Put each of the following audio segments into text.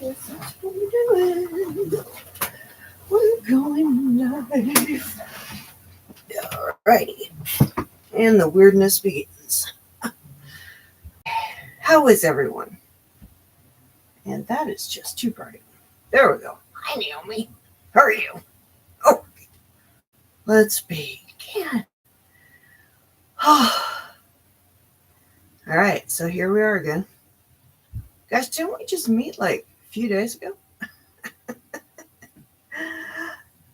Yes, that's what we're doing. We're going live. Alrighty. And the weirdness begins. How is everyone? And that is just too bright. There we go. Hi, Naomi. How are you? Oh, let's begin. Alright, so here we are again. Guys, didn't we just meet like a few days ago?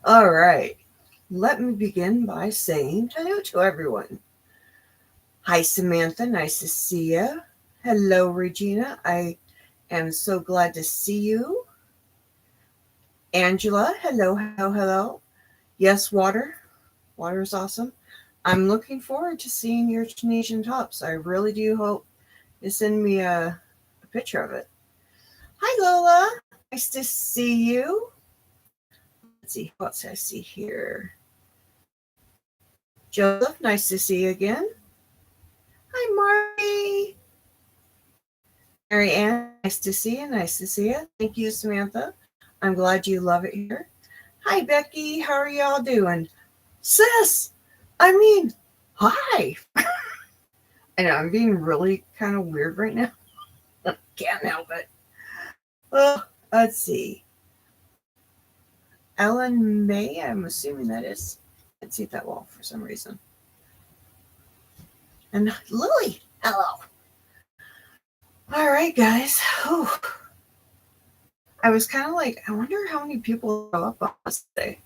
Alright, let me begin by saying hello to everyone. Hi, Samantha. Nice to see you. Hello, Regina. I am so glad to see you. Angela. Hello, hello, hello. Yes, water. Water is awesome. I'm looking forward to seeing your Tunisian tops. I really do hope you send me a picture of it. Hi, Lola. Nice to see you. Let's see what I see here. Joseph, nice to see you again. Hi, Marty. Mary Ann, nice to see you. Nice to see you. Thank you, Samantha. I'm glad you love it here. Hi, Becky. How are y'all doing? Sis, I mean, hi. I know I'm being really kind of weird right now. Can't help it. Well, let's see. Ellen May, I'm assuming that is. I can't see that well for some reason. And Lily, hello. All right, guys. Whew. I was kind of like, I wonder how many people show up on this day.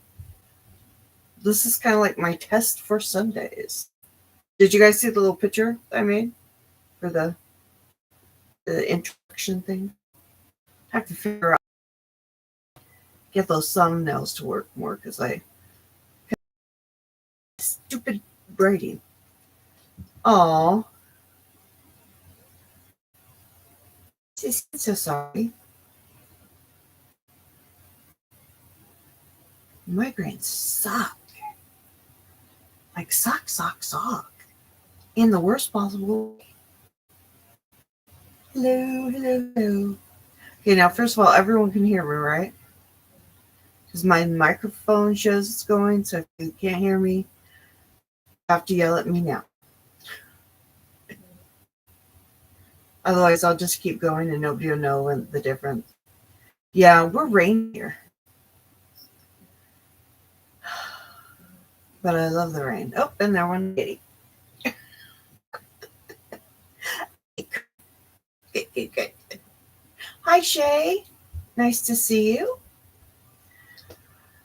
This is kind of like my test for Sundays. Did you guys see the little picture I made for the introduction thing? I have to figure out get those thumbnails to work more because I stupid writing. Oh, so sorry. Migraines suck. Like suck. In the worst possible way. Hello, hello, hello. Okay, now first of all, everyone can hear me, right? Because my microphone shows it's going, so if you can't hear me, you have to yell at me now. Otherwise, I'll just keep going and nobody will know the difference. Yeah, we're rain here. But I love the rain. Oh, and there went kitty. Good. Hi, Shay. Nice to see you.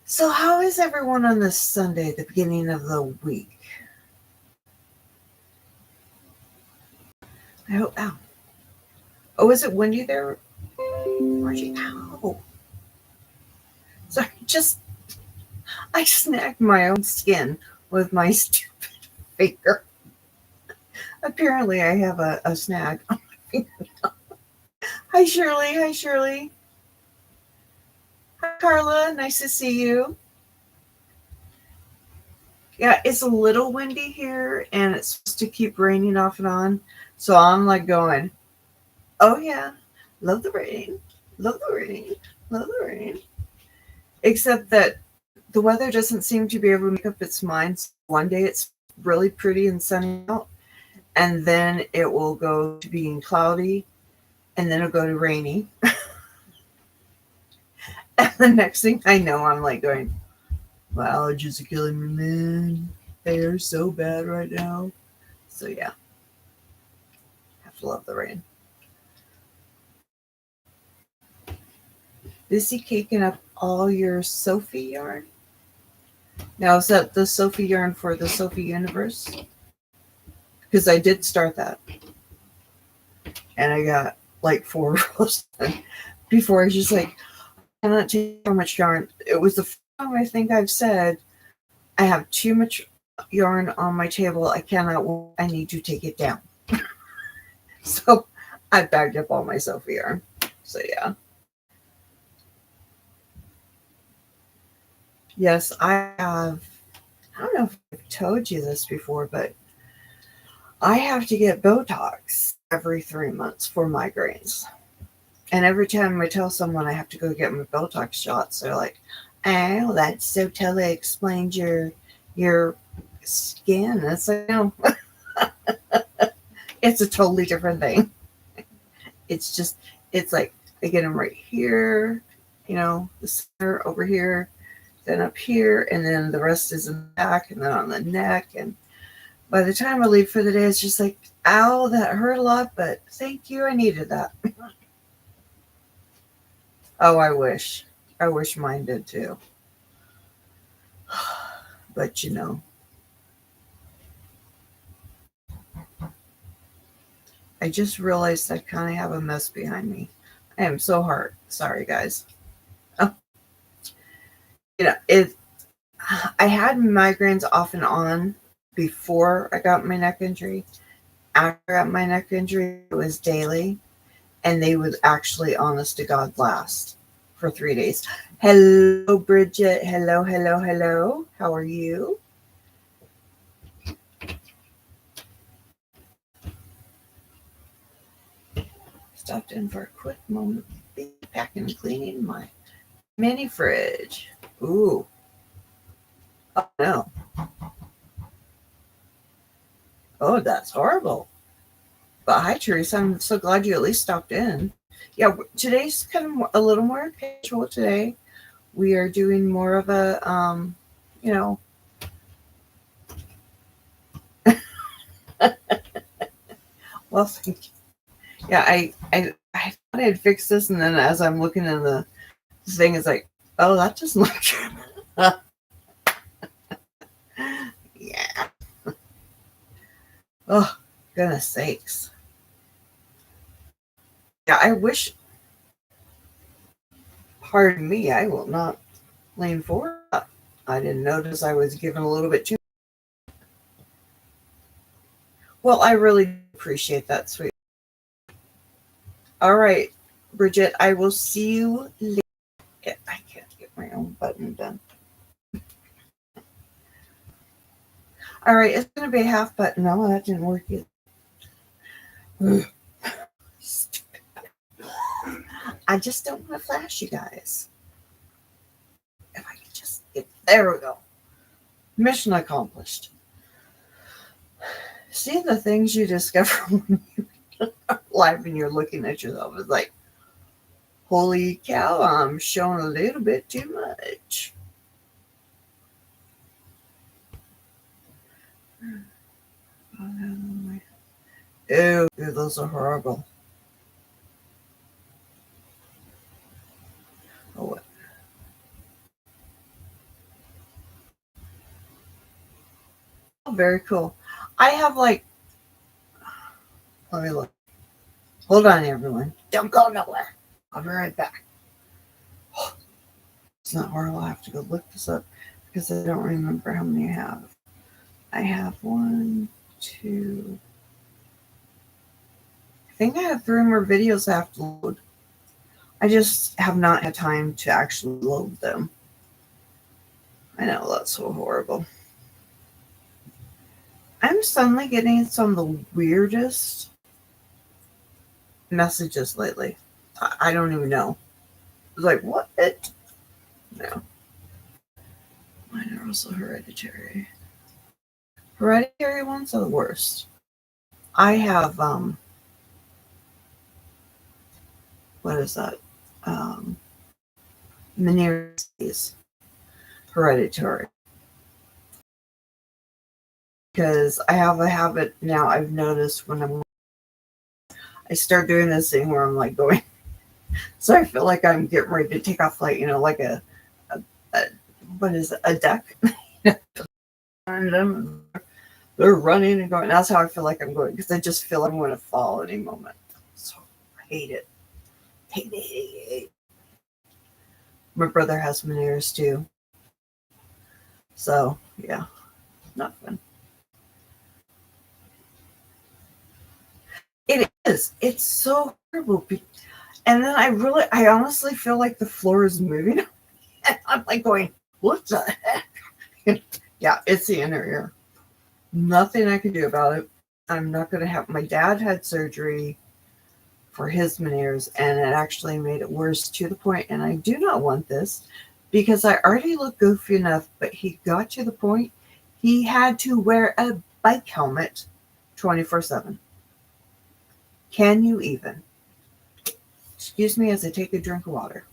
So, how is everyone on this Sunday, the beginning of the week? Ow. Oh, is it windy there, Margie? Ow. Sorry, I snagged my own skin with my stupid finger. Apparently, I have a snag on my finger. Hi, Shirley. Hi, Carla. Nice to see you. Yeah, it's a little windy here, and it's supposed to keep raining off and on. So I'm like going, oh yeah, love the rain, love the rain, love the rain. Except that the weather doesn't seem to be able to make up its mind. So one day it's really pretty and sunny out, and then it will go to being cloudy, and then it'll go to rainy. And the next thing I know, I'm like going, my allergies are killing me, man. They are so bad right now. So yeah, have to love the rain. Busy caking up all your Sophie yarn. Now, is that the Sophie yarn for the Sophie universe? Because I did start that. And I got like 4 rows before I was just like, I cannot take so much yarn. It was the first time I think I've said, I have too much yarn on my table. I need to take it down. So I bagged up all my Sophie yarn. So yeah. Yes, I have. I don't know if I've told you this before, but I have to get Botox every 3 months for migraines. And every time I tell someone I have to go get my Botox shots, they're like, "Oh, that so totally explains your skin." It's like, no, it's a totally different thing. It's just, it's like I get them right here, the center over here, then up here, and then the rest is in the back, and then on the neck. And by the time I leave for the day, it's just like, ow, that hurt a lot, but thank you, I needed that. Oh, I wish mine did too. But I just realized I kind of have a mess behind me. I am so hard. Sorry, guys. Oh, it. I had migraines off and on before I got my neck injury. After I got my neck injury, it was daily, and they would actually, honest to God, last for 3 days. Hello, Bridget. Hello, hello, hello. How are you? Stopped in for a quick moment, packing and cleaning my mini fridge. Ooh. Oh, no. Oh, that's horrible. But hi, Teresa. I'm so glad you at least stopped in. Yeah, today's kind of a little more casual today. We are doing more of a, you know, well, thank you. Yeah, I thought I'd fix this, and then as I'm looking in the thing, it's like, oh, that doesn't look true. Yeah. Oh, goodness sakes. Yeah, I wish, pardon me, I will not lean forward. I didn't notice I was given a little bit too. Well, I really appreciate that, sweet. All right, Bridget, I will see you later. I can't get my own button done. All right, it's going to be a half button. No, that didn't work either. Stupid. I just don't want to flash you guys. If I could just get, there we go. Mission accomplished. See the things you discover when you're live and you're looking at yourself. It's like, holy cow, I'm showing a little bit too much. Ew, those are horrible. Oh, what? Oh, very cool. I have like, let me look. Hold on, everyone. Don't go nowhere. I'll be right back. It's not horrible. I have to go look this up because I don't remember how many I have. I have 1, 2. I think I have 3 more videos I have to load. I just have not had time to actually load them. I know, that's so horrible. I'm suddenly getting some of the weirdest messages lately. I don't even know. It's like, what? No. Mine are also hereditary. Hereditary ones are the worst. I have, what is that? Meniere's disease. Hereditary. Because I have a habit now I've noticed when I start doing this thing where I'm like going, so I feel like I'm getting ready to take off, like, like a what is it, a duck? And them, they're running and going. That's how I feel like I'm going, because I just feel I'm going to fall any moment. So I hate it. Hate it. My brother has Meniere's too. So yeah, not fun. It is. It's so horrible. And then I honestly feel like the floor is moving. And I'm like going, what the heck? Yeah, it's the inner ear. Nothing I can do about it. I'm not going to have, my dad had surgery for his maneuvers, and it actually made it worse to the point, and I do not want this, because I already look goofy enough, but he got to the point he had to wear a bike helmet 24/7. Can you even? Excuse me as I take a drink of water.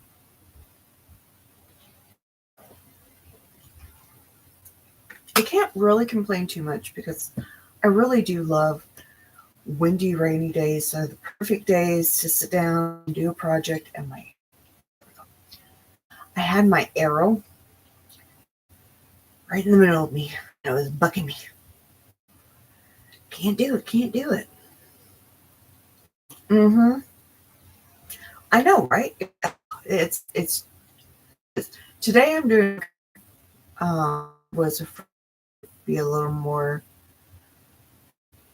I can't really complain too much because I really do love windy, rainy days. So the perfect days to sit down and do a project. And I had my arrow right in the middle of me. It was bucking me. Can't do it. Can't do it. Mm-hmm. I know, right? It's today I'm doing was be a little more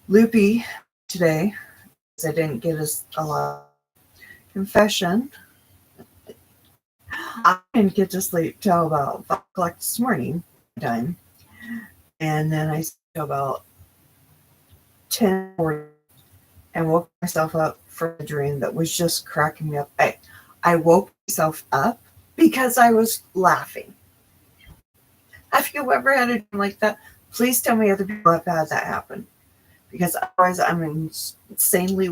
loopy today because I didn't get a lot of confession. I didn't get to sleep till about 5 o'clock this morning time, and then I slept till about 10:40 and woke myself up from a dream that was just cracking me up. I woke myself up because I was laughing. Have you ever had a dream like that? Please tell me other people have had that happen, because otherwise I'm insanely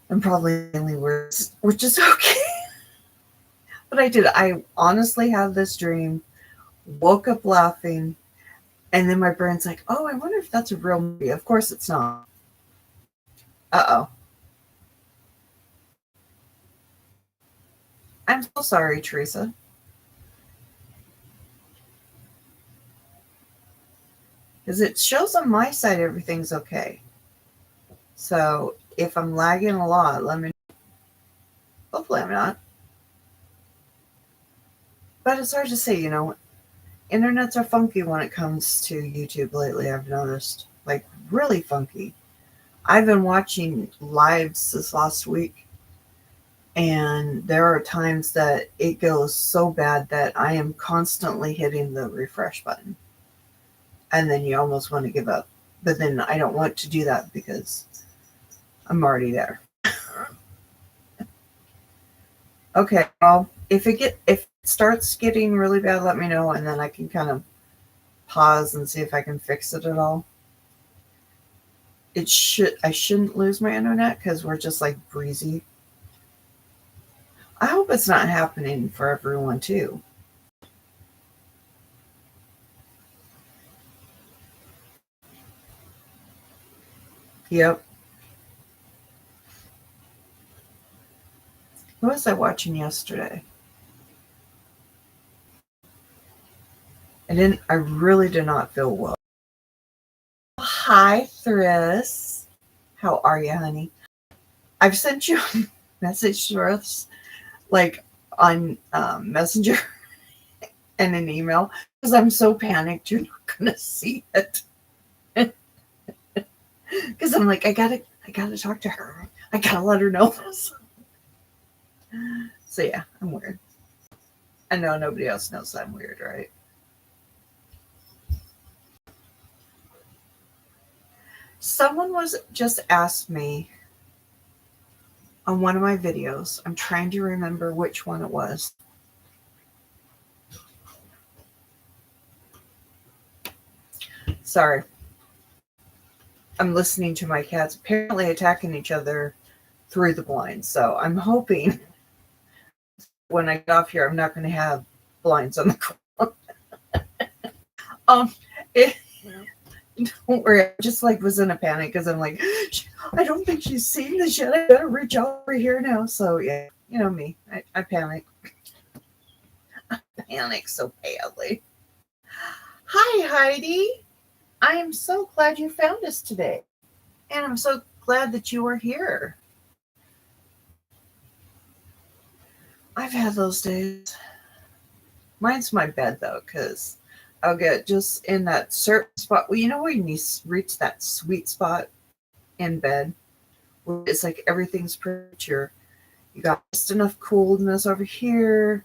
I'm probably insanely worse, which is okay. But I honestly had this dream, woke up laughing, and then my brain's like, oh, I wonder if that's a real movie. Of course it's not. Uh-oh. I'm so sorry, Teresa. Because it shows on my side everything's okay. So if I'm lagging a lot, let me know. Hopefully I'm not. But it's hard to say, internets are funky when it comes to YouTube lately, I've noticed. Like, really funky. I've been watching lives this last week, and there are times that it goes so bad that I am constantly hitting the refresh button. And then you almost want to give up. But then I don't want to do that because I'm already there. Okay, well, if it starts getting really bad, let me know, and then I can kind of pause and see if I can fix it at all. I shouldn't lose my internet because we're just like breezy. I hope it's not happening for everyone too. Yep. What was I watching yesterday? I really did not feel well. Hi, Thris. How are you, honey? I've sent you a message, Thris, like on Messenger and an email, because I'm so panicked you're not gonna see it. Because I'm like, I gotta talk to her. I gotta let her know this. So yeah, I'm weird. I know nobody else knows I'm weird, right? Someone was just asked me on one of my videos. I'm trying to remember which one it was. Sorry. I'm listening to my cats apparently attacking each other through the blinds. So I'm hoping when I get off here, I'm not going to have blinds on the ground. It, don't worry. I just like was in a panic because I'm like, I don't think she's seen this yet. I better reach over here now. So yeah, you know me. I panic. I panic so badly. Hi, Heidi. I am so glad you found us today. And I'm so glad that you are here. I've had those days. Mine's my bed, though, because I'll get just in that certain spot. Well, you know when you reach that sweet spot in bed where it's like everything's premature. You got just enough coolness over here.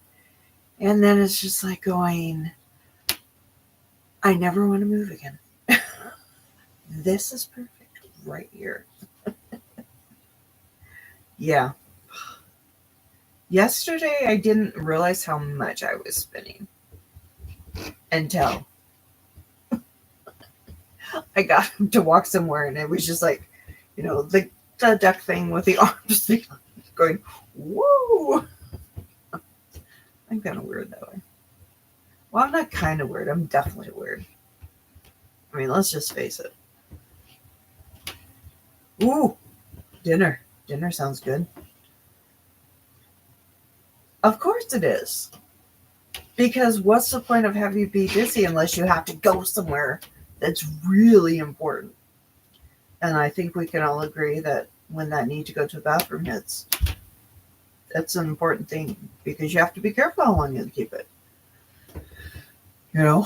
And then it's just like going, I never want to move again. This is perfect. right here. Yeah. Yesterday, I didn't realize how much I was spinning until I got to walk somewhere, and it was just like, the duck thing with the arms going, woo! I'm kind of weird that way. Well, I'm not kind of weird. I'm definitely weird. I mean, let's just face it. Ooh, dinner. Dinner sounds good. Of course it is. Because what's the point of having you be busy unless you have to go somewhere that's really important? And I think we can all agree that when that need to go to the bathroom hits, that's an important thing because you have to be careful how long you keep it. We're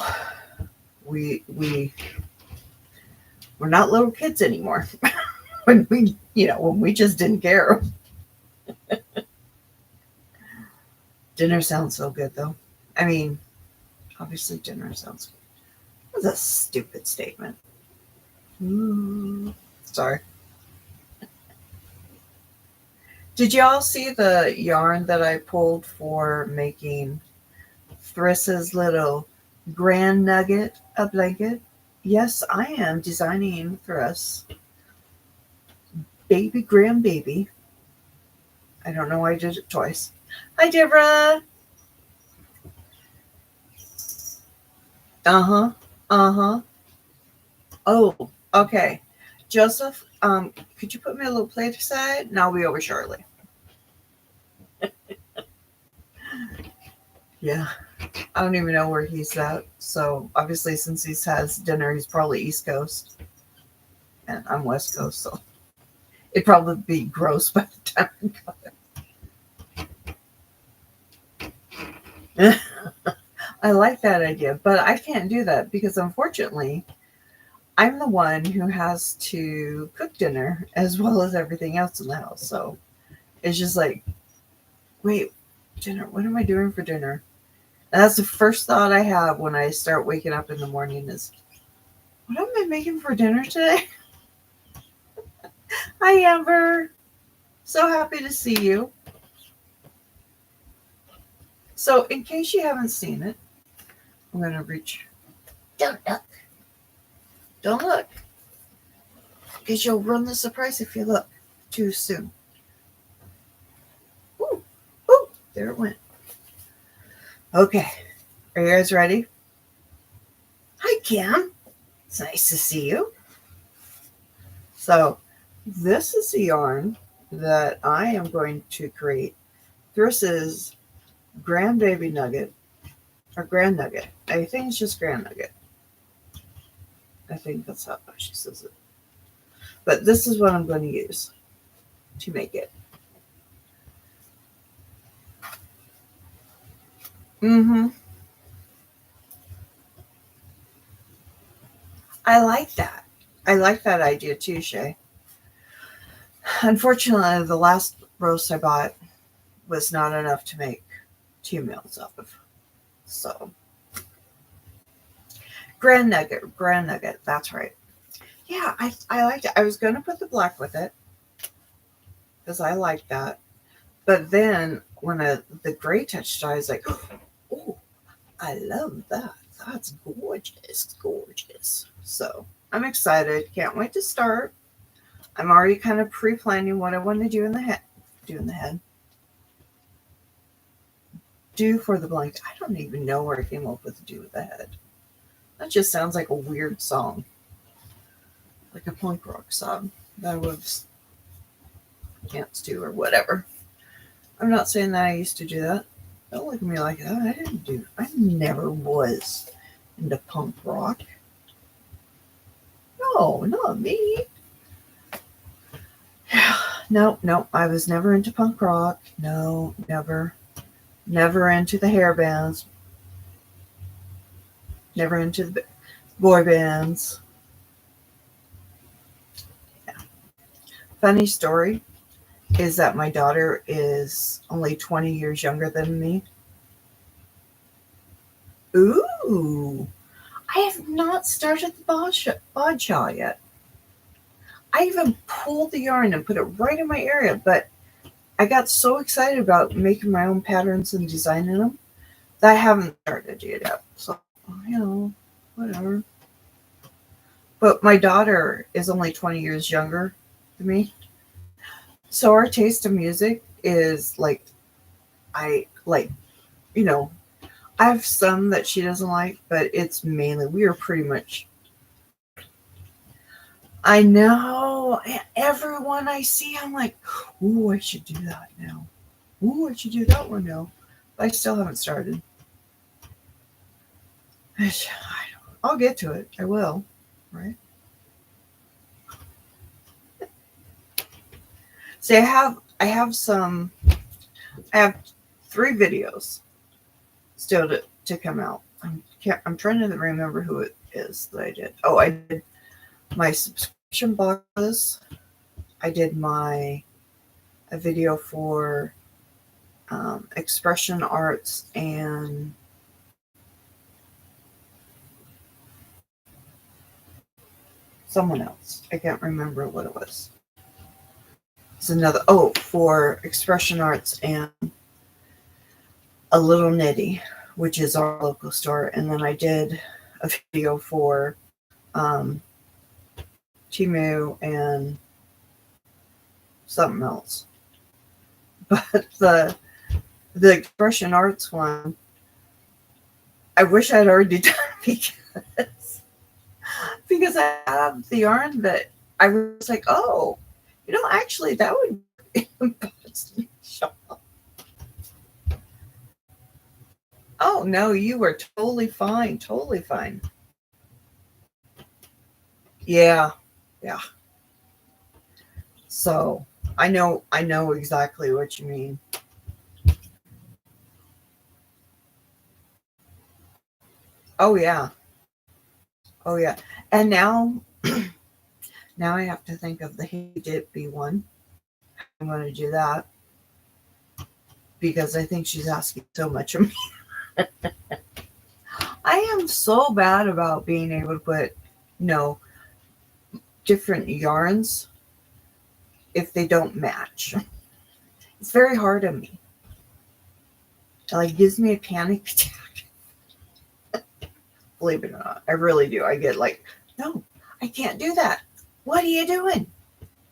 not little kids anymore. when we just didn't care. Dinner sounds so good though. I mean, obviously dinner sounds good. That's a stupid statement. Sorry. Did y'all see the yarn that I pulled for making Thriss's little Grand Nugget a blanket? Yes, I am designing Thriss. Baby grandbaby. I don't know why I did it twice. Hi, Deborah. Uh-huh. Uh-huh. Oh, okay. Joseph, could you put me a little plate aside? And I'll be over shortly. Yeah. I don't even know where he's at. So obviously since he has dinner, he's probably East Coast. And I'm West Coast, so it'd probably be gross by the time we got it. I like that idea, but I can't do that because unfortunately I'm the one who has to cook dinner as well as everything else in the house. So it's just like, wait, dinner, what am I doing for dinner? And that's the first thought I have when I start waking up in the morning is, what am I making for dinner today? Hi, Amber. So happy to see you. So in case you haven't seen it, I'm going to reach. Don't look. Don't look. Because you'll ruin the surprise if you look too soon. Ooh, ooh, there it went. Okay. Are you guys ready? Hi, Kim. It's nice to see you. So this is the yarn that I am going to create. Thriss's grandbaby nugget, or grand nugget. I think it's just grand nugget. I think that's how she says it. But this is what I'm going to use to make it. I like that. I like that idea too, Shay. Unfortunately, the last roast I bought was not enough to make 2 meals off of. So, Grand Nugget, that's right. Yeah, I liked it. I was going to put the black with it because I like that. But then when the gray touched, I was like, oh, I love that. That's gorgeous. So I'm excited. Can't wait to start. I'm already kind of pre-planning what I want to do in the head. Do for the blanket. I don't even know where I came up with do with the head. That just sounds like a weird song. Like a punk rock song that I would dance to or whatever. I'm not saying that I used to do that. Don't look at me like that. I never was into punk rock. No, not me. No, I was never into punk rock. No, never. Never into the hair bands. Never into the boy bands. Yeah. Funny story is that my daughter is only 20 years younger than me. Ooh. I have not started the bod shawl yet. I even pulled the yarn and put it right in my area, but I got so excited about making my own patterns and designing them that I haven't started yet. So, whatever. But my daughter is only 20 years younger than me. So our taste in music is like, I like, you know, I have some that she doesn't like, but it's mainly, we are pretty much, I know, everyone I see, I'm like, ooh, I should do that now. Ooh, I should do that one now. But I still haven't started. I'll get to it. I will, right? See, I have 3 videos still to come out. I'm trying to remember who it is that I did. Oh, I did my subscription boxes. I did a video for Expression Arts and someone else. I can't remember what it was. It's another, for Expression Arts and A Little Nitty, which is our local store. And then I did a video for Timu and something else. But the Expression Arts one, I wish I'd already done because I have the yarn that I was like, oh, actually that would be a shop. Oh no, you were totally fine. Totally fine. Yeah. Yeah. So I know exactly what you mean. Oh yeah. Oh yeah. And now now I have to think of the Hey Dippy one. I'm gonna do that because I think she's asking so much of me. I am so bad about being able to put, different yarns if they don't match. It's very hard on me. It like gives me a panic attack. Believe it or not, I really do. I get like, no, I can't do that. What are you doing?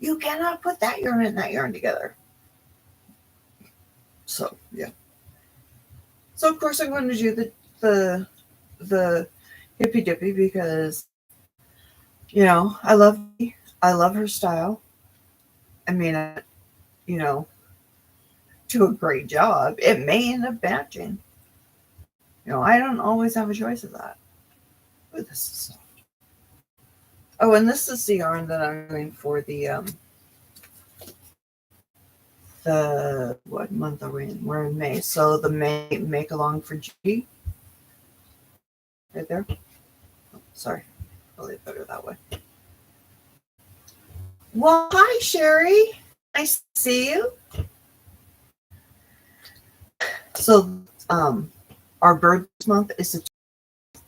You cannot put that yarn and that yarn together. So yeah. So of course I'm going to do the hippy dippy because I love her style. I mean, do a great job. It may end up matching. I don't always have a choice of that. Ooh, this is soft. Oh, and this is the yarn that I'm doing for the what month are we in? We're in May. So the May make along for G. Right there. Oh, sorry. Probably better that way. Well, hi Sherry. Nice to see you. So our bird month is a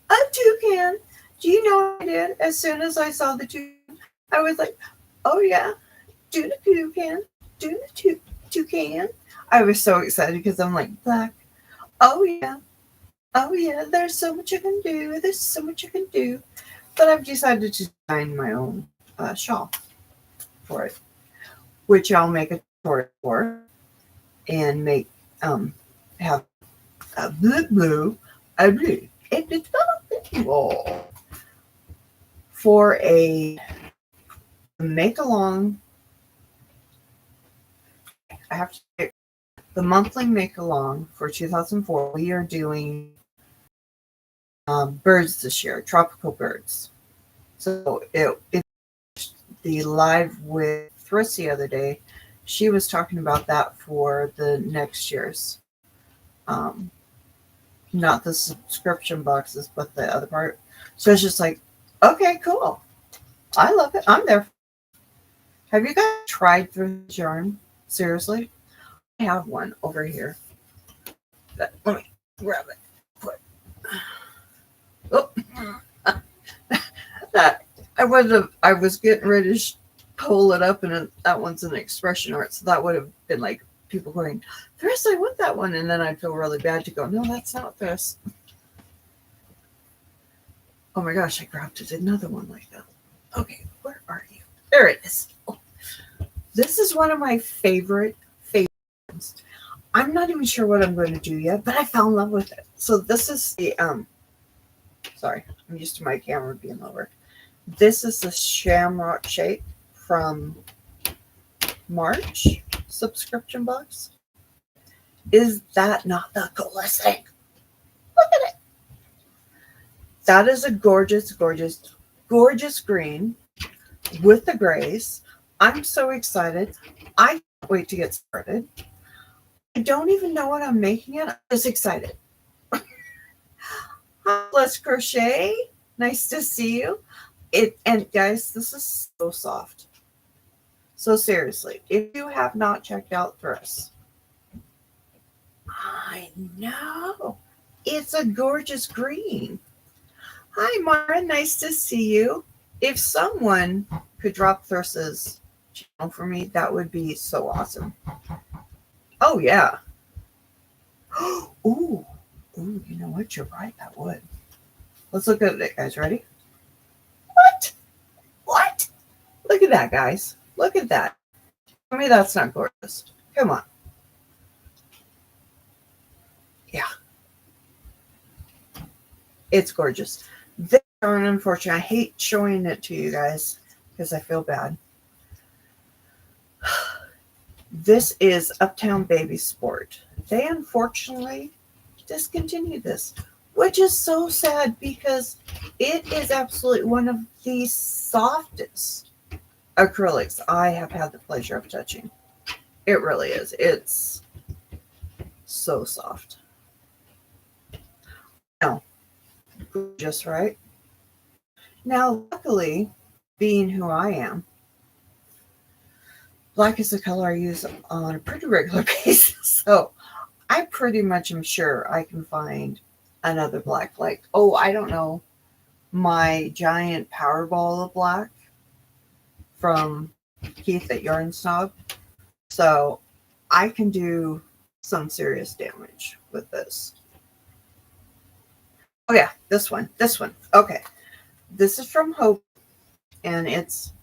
toucan. Do you know what I did? As soon as I saw the toucan, I was like, oh yeah, do the toucan, do the toucan. I was so excited because I'm like, black. Oh yeah, there's so much I can do. There's so much I can do. But I've decided to design my own shawl for it, which I'll make a tutorial for and make have a blue for a make along. I have to pick the monthly make along for 2004. We are doing birds this year, tropical birds. So it the live with Thriss the other day. She was talking about that for the next year's. Not the subscription boxes, but the other part. So it's just like, okay, cool. I love it. I'm there. Have you guys tried Thriss yarn? Seriously? I have one over here. Let me grab it. Oh, that I was getting ready pull it up, and that one's an expression art. So that would have been like people going, Thris, I want that one. And then I'd feel really bad to go, no, that's not Thris. Oh my gosh, I grabbed another one like that. Okay, where are you? There it is. Oh. This is one of my favorite ones. I'm not even sure what I'm going to do yet, but I fell in love with it. So this is the sorry, I'm used to my camera being lower. This is the Shamrock Shake from March subscription box. Is that not the coolest thing? Look at it. That is a gorgeous, gorgeous, gorgeous green with the grays. I'm so excited. I can't wait to get started. I don't even know what I'm making it. I'm just excited. Hi, Let's Crochet. Nice to see you. And guys, this is so soft. So seriously, if you have not checked out Thris, I know it's a gorgeous green. Hi, Mara. Nice to see you. If someone could drop Thris's channel for me, that would be so awesome. Oh yeah. Ooh, you know what? You're right. That would. Let's look at it, guys. Ready? What? Look at that, guys. Look at that. Tell me that's not gorgeous. Come on. Yeah. It's gorgeous. This yarn, unfortunately, I hate showing it to you guys because I feel bad. This is Uptown Baby Sport. They unfortunately discontinued this, which is so sad because it is absolutely one of the softest acrylics I have had the pleasure of touching. It really is. It's so soft. Now, just right. Now, luckily, being who I am, black is the color I use on a pretty regular basis. So I pretty much am sure I can find another black. Like, oh, I don't know, my giant power ball of black from Keith at Yarn Snob. So I can do some serious damage with this. Oh yeah, this one. Okay. This is from Hope, and it's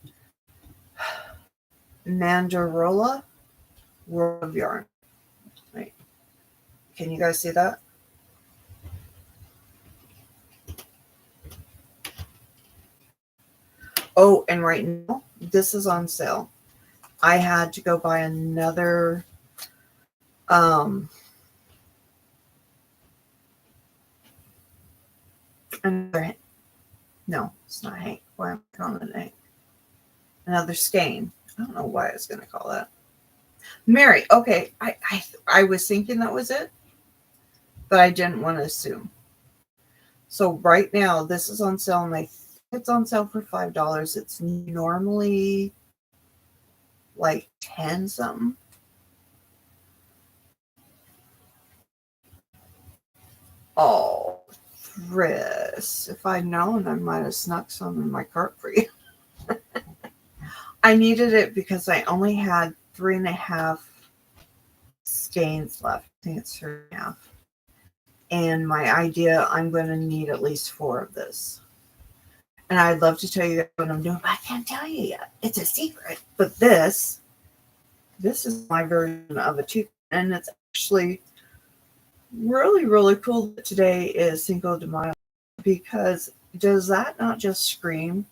Mandarola World of Yarn. Right. Can you guys see that? Oh, and right now, this is on sale. I had to go buy another no, it's not Hank. Why am I calling it Hank? Another skein. I don't know why I was going to call that. Mary. Okay, I was thinking that was it, but I didn't want to assume. So right now, this is on sale, and I think it's on sale for $5. It's normally like 10 something. Oh, Thris. If I'd known, I might have snuck some in my cart for you. I needed it because I only had 3.5 skeins left. I think it's 3.5. And my idea, I'm going to need at least 4 of this. And I'd love to tell you what I'm doing, but I can't tell you yet. It's a secret. But this is my version of a toucan, and it's actually really, really cool that today is Cinco de Mayo, because does that not just scream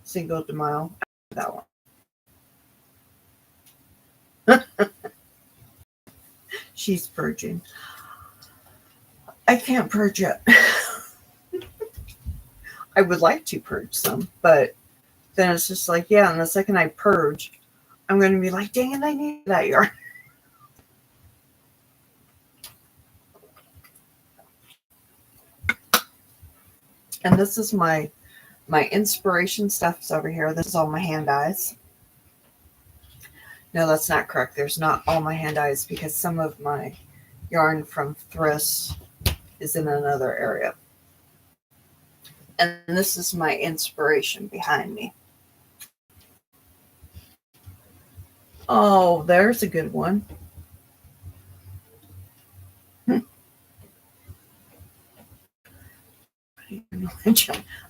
Cinco de Mayo? That one. She's purging. I can't purge yet. I would like to purge some, but then it's just like, yeah, and the second I purge, I'm going to be like, dang it, I need that yarn. And this is my inspiration stuff's over here. This is all my hand dyes. No, that's not correct. There's not all my hand dyes because some of my yarn from Thris is in another area. And this is my inspiration behind me. Oh, there's a good one.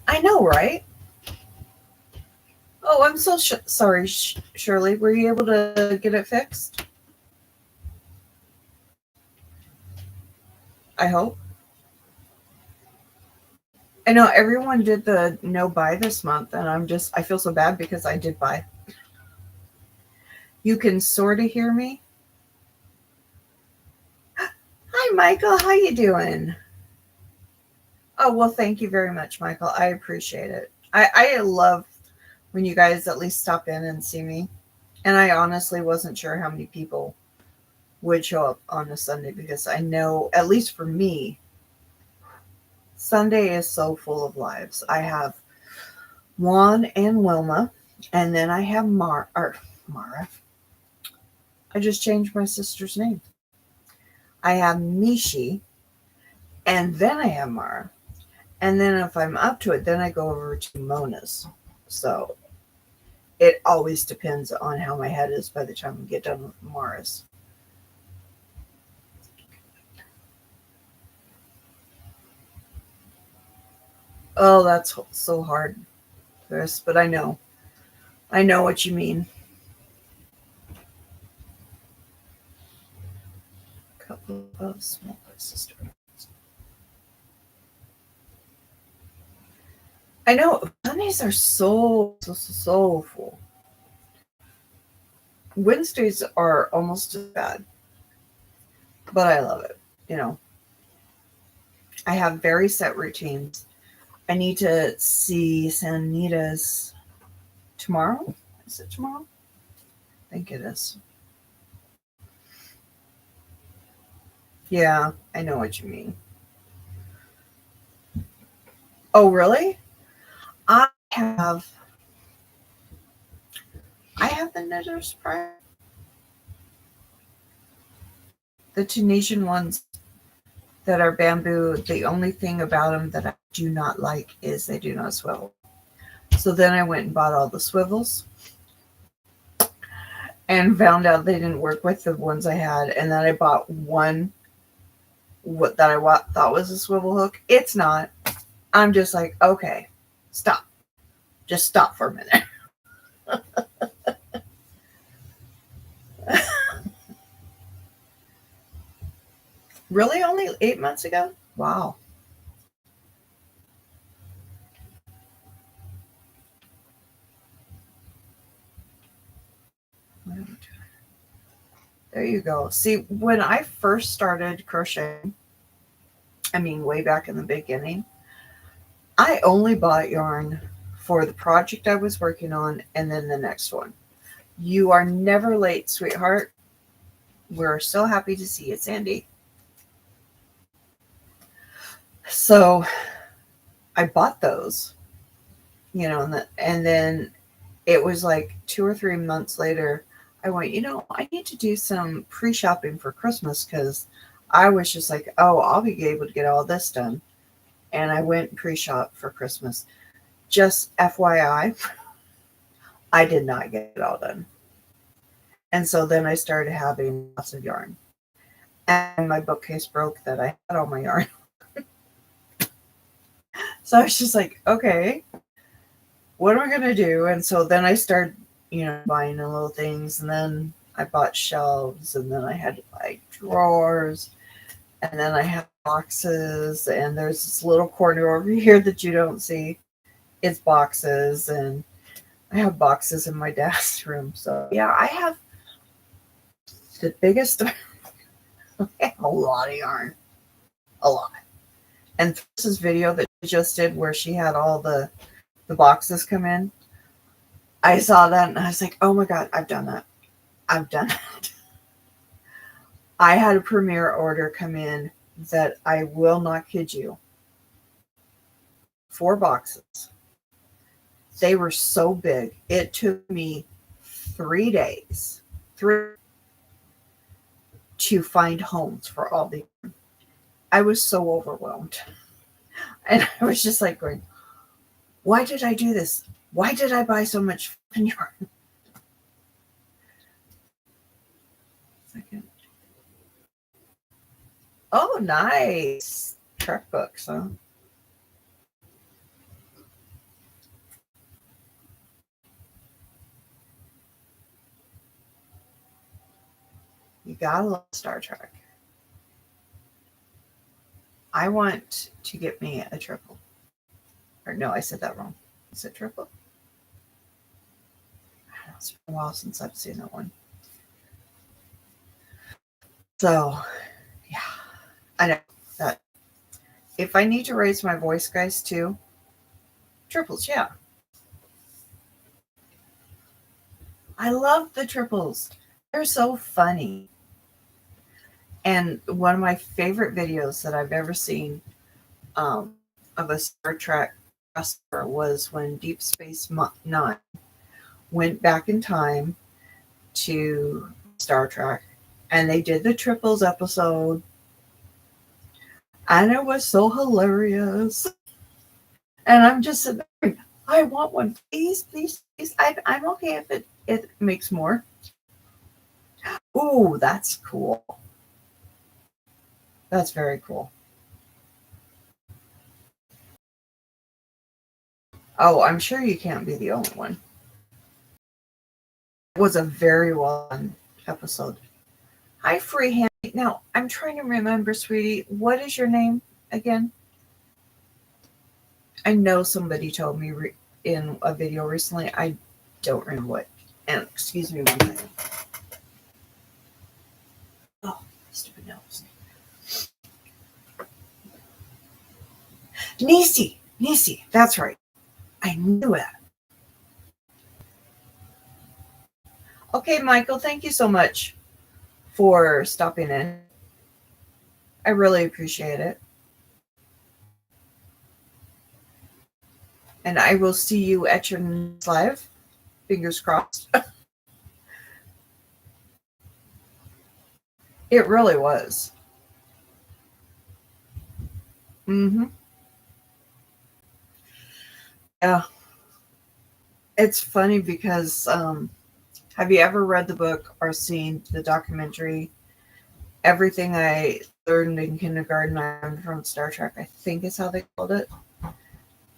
I know, right? Oh, I'm so sorry, Shirley. Were you able to get it fixed? I hope. I know everyone did the no buy this month, and I feel so bad because I did buy. You can sort of hear me. Hi, Michael. How you doing? Oh, well, thank you very much, Michael. I appreciate it. I love when you guys at least stop in and see me. And I honestly wasn't sure how many people would show up on a Sunday because I know, at least for me, Sunday is so full of lives. I have Juan and Wilma, and then I have Mara. I just changed my sister's name. I have Mishi, and then I have Mara. And then if I'm up to it, then I go over to Mona's. So it always depends on how my head is by the time we get done with Mara's. Oh, that's so hard, Chris, but I know. I know what you mean. Couple of small sisters. I know Sundays are so full. Wednesdays are almost as bad, but I love it. You know, I have very set routines. I need to see Sanita's tomorrow. Is it tomorrow? I think it is. Yeah, I know what you mean. Oh, really? I have I have the Knitter's Pride. The Tunisian ones that are bamboo. The only thing about them that I do not like is they do not swivel. So then I went and bought all the swivels and found out they didn't work with the ones I had. And then I bought one that I thought was a swivel hook. It's not. I'm just like, okay, stop. Just stop for a minute. Really? Only 8 months ago? Wow. There you go. See, when I first started crocheting, I mean, way back in the beginning, I only bought yarn for the project I was working on and then the next one. You are never late, sweetheart. We're so happy to see you, Sandy. So I bought those, and then it was like 2 or 3 months later, I went, I need to do some pre-shopping for Christmas because I was just like, oh, I'll be able to get all this done. And I went pre-shop for Christmas. Just FYI, I did not get it all done. And so then I started having lots of yarn. And my bookcase broke that I had all my yarn. So I was just like, okay, what am I going to do? And so then I started, buying the little things. And then I bought shelves. And then I had to buy drawers. And then I have boxes. And there's this little corner over here that you don't see. It's boxes. And I have boxes in my dad's room. So yeah, I have the biggest, I have a lot of yarn. A lot. And this video that she just did where she had all the boxes come in, I saw that and I was like, oh my God, I've done that. I've done it. I had a Premier order come in that I will not kid you. 4 boxes. They were so big. It took me 3 days to find homes for all the. I was so overwhelmed. And I was just like going, why did I do this? Why did I buy so much yarn? Oh, nice. Trek books, huh? You gotta love Star Trek. I want to get me a triple. Or no, I said that wrong. Is it triple? I don't know, it's been a while since I've seen that one. So, yeah, I know that if I need to raise my voice, guys, too, triples, yeah. I love the triples. They're so funny. And one of my favorite videos that I've ever seen um, of a Star Trek crossover was when Deep Space Nine went back in time to Star Trek, and they did the triples episode, and it was so hilarious. And I'm just sitting there, I want one, please, please, please. I'm okay if it makes more. Ooh, that's cool. That's very cool. Oh, I'm sure you can't be the only one. It was a very well done episode. Hi, Freehand. Now, I'm trying to remember, sweetie, what is your name again? I know somebody told me in a video recently. I don't remember what. And excuse me one second. Oh, stupid nose. Nisi, that's right. I knew it. Okay, Michael, thank you so much for stopping in. I really appreciate it. And I will see you at your next live. Fingers crossed. It really was. Mm-hmm. Yeah. It's funny because have you ever read the book or seen the documentary Everything I Learned in Kindergarten I Learned from Star Trek? I think is how they called it.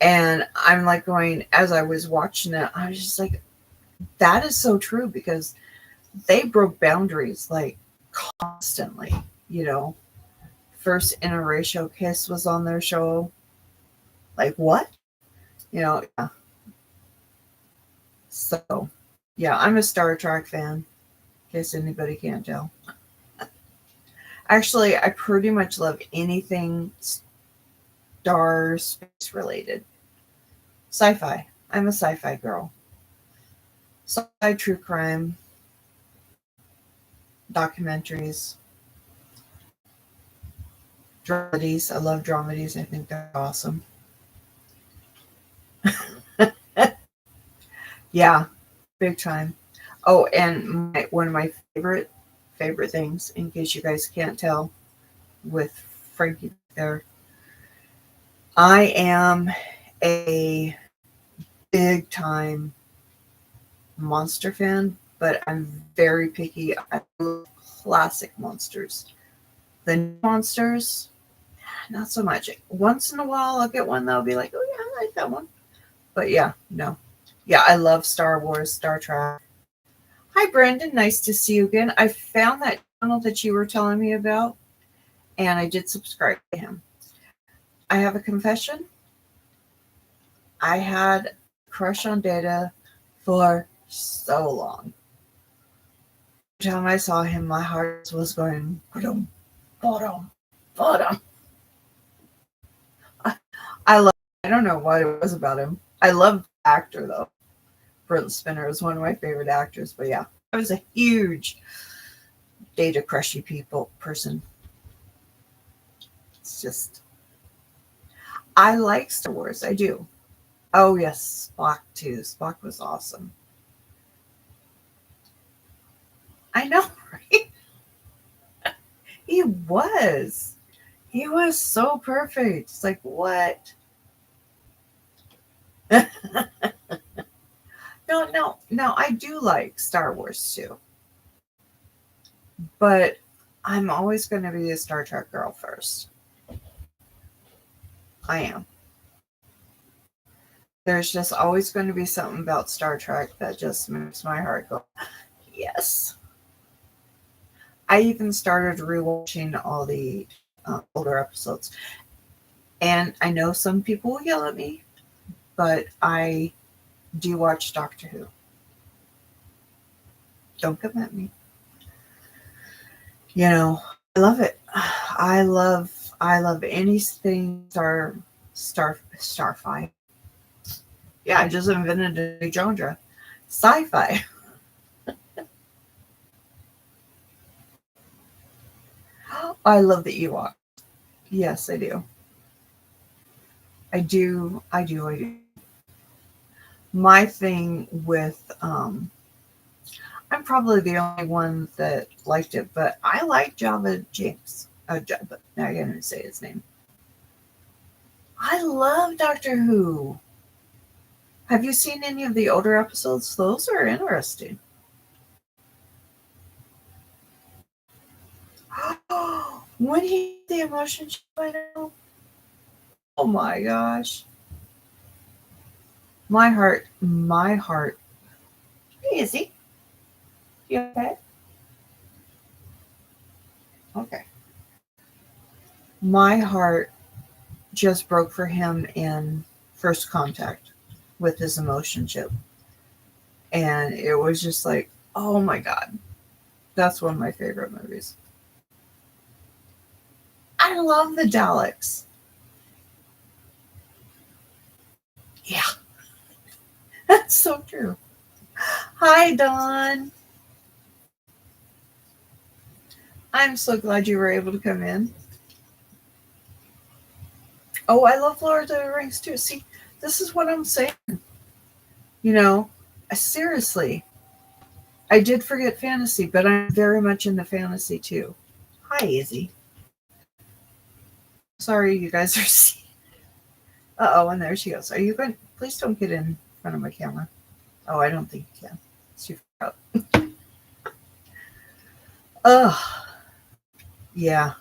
And I'm like going, as I was watching it, I was just like, that is so true because they broke boundaries like constantly, you know. First interracial kiss was on their show. Like, what? You know, yeah. So, yeah, I'm a Star Trek fan, in case anybody can't tell. Actually, I pretty much love anything star space related. Sci fi. I'm a sci fi girl. Sci fi, true crime, documentaries, dramedies. I love dramedies. I think they're awesome. Yeah, big time. Oh, and one of my favorite things, in case you guys can't tell, with Frankie there, I am a big time monster fan, but I'm very picky. I love classic monsters. The new monsters, not so much. Once in a while, I'll get one that'll be like, oh yeah, I like that one. But yeah, no. Yeah, I love Star Wars, Star Trek. Hi, Brandon. Nice to see you again. I found that channel that you were telling me about, and I did subscribe to him. I have a confession. I had a crush on Data for so long. Every time I saw him, my heart was going, bottom, bottom, bottom. I love. I don't know what it was about him. I love the actor though. Brent Spinner is one of my favorite actors. But yeah, I was a huge Data crushy person. It's just I like Star Wars. I do. Oh yes, Spock too. Spock was awesome. I know, right? He was. He was so perfect. It's like what? No. I do like Star Wars too. But I'm always going to be a Star Trek girl first. I am. There's just always going to be something about Star Trek that just makes my heart go, yes. I even started rewatching all the older episodes. And I know some people will yell at me, but I do watch Doctor Who. Don't come at me. You know, I love it. I love anything Starfi. Yeah, I just invented a new genre. Sci-fi. I love the Ewok. Yes, I do. I do. My thing with I'm probably the only one that liked it, but I like Java James. Java, I can't even say his name. I love Doctor Who. Have you seen any of the older episodes? Those are interesting. When he the emotion chip, I know. Oh my gosh. My heart. Hey, is he? You okay? Okay. My heart just broke for him in First Contact with his emotion chip. And it was just like, oh my God. That's one of my favorite movies. I love the Daleks. Yeah, that's so true. Hi, Dawn. I'm so glad you were able to come in. Oh, I love Lord of the Rings too. See, this is what I'm saying. You know, seriously, I did forget fantasy, but I'm very much into fantasy too. Hi, Izzy. Sorry, you guys are seeing. And there she goes. Are you going? Please don't get in front of my camera. Oh, I don't think you can. It's too far up. Ugh. Yeah.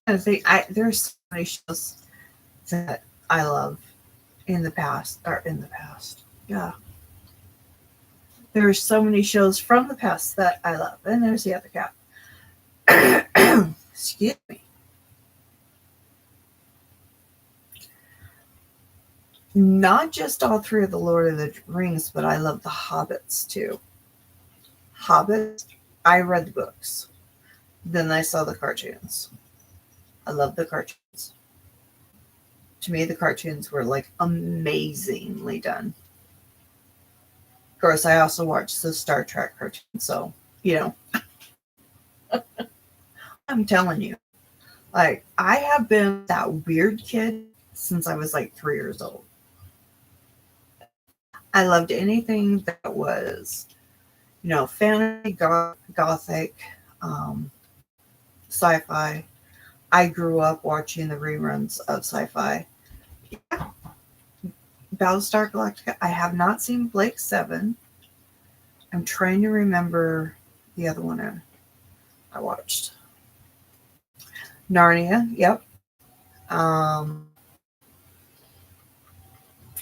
I think there's so many shows that I love in the past. Yeah. There are so many shows from the past that I love. And there's the other cat. Excuse me. Not just all three of the Lord of the Rings, but I love the Hobbits too. Hobbits, I read the books. Then I saw the cartoons. I love the cartoons. To me, the cartoons were like amazingly done. Of course, I also watched the Star Trek cartoon, so you know, I'm telling you, like I have been that weird kid since I was like 3 years old. I loved anything that was, fantasy, gothic, sci-fi. I grew up watching the reruns of sci-fi. Yeah. Battlestar Galactica. I have not seen Blake 7. I'm trying to remember the other one I watched. Narnia. Yep.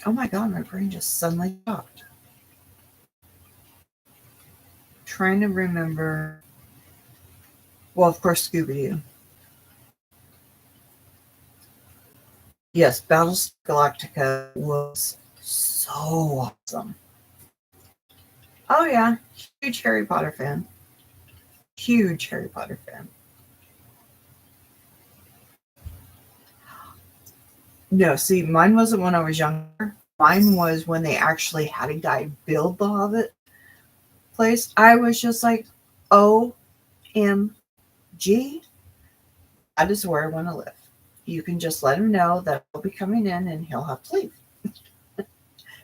Oh my God, my brain just suddenly stopped. Trying to remember. Well, of course, Scooby-Doo. Yes, Battlestar Galactica was so awesome. Oh yeah, huge Harry Potter fan. Huge Harry Potter fan. No, see, mine wasn't when I was younger. Mine was when they actually had a guy build the Hobbit place. I was just like, OMG, that is where I want to live. You can just let him know that I'll be coming in and he'll have to leave.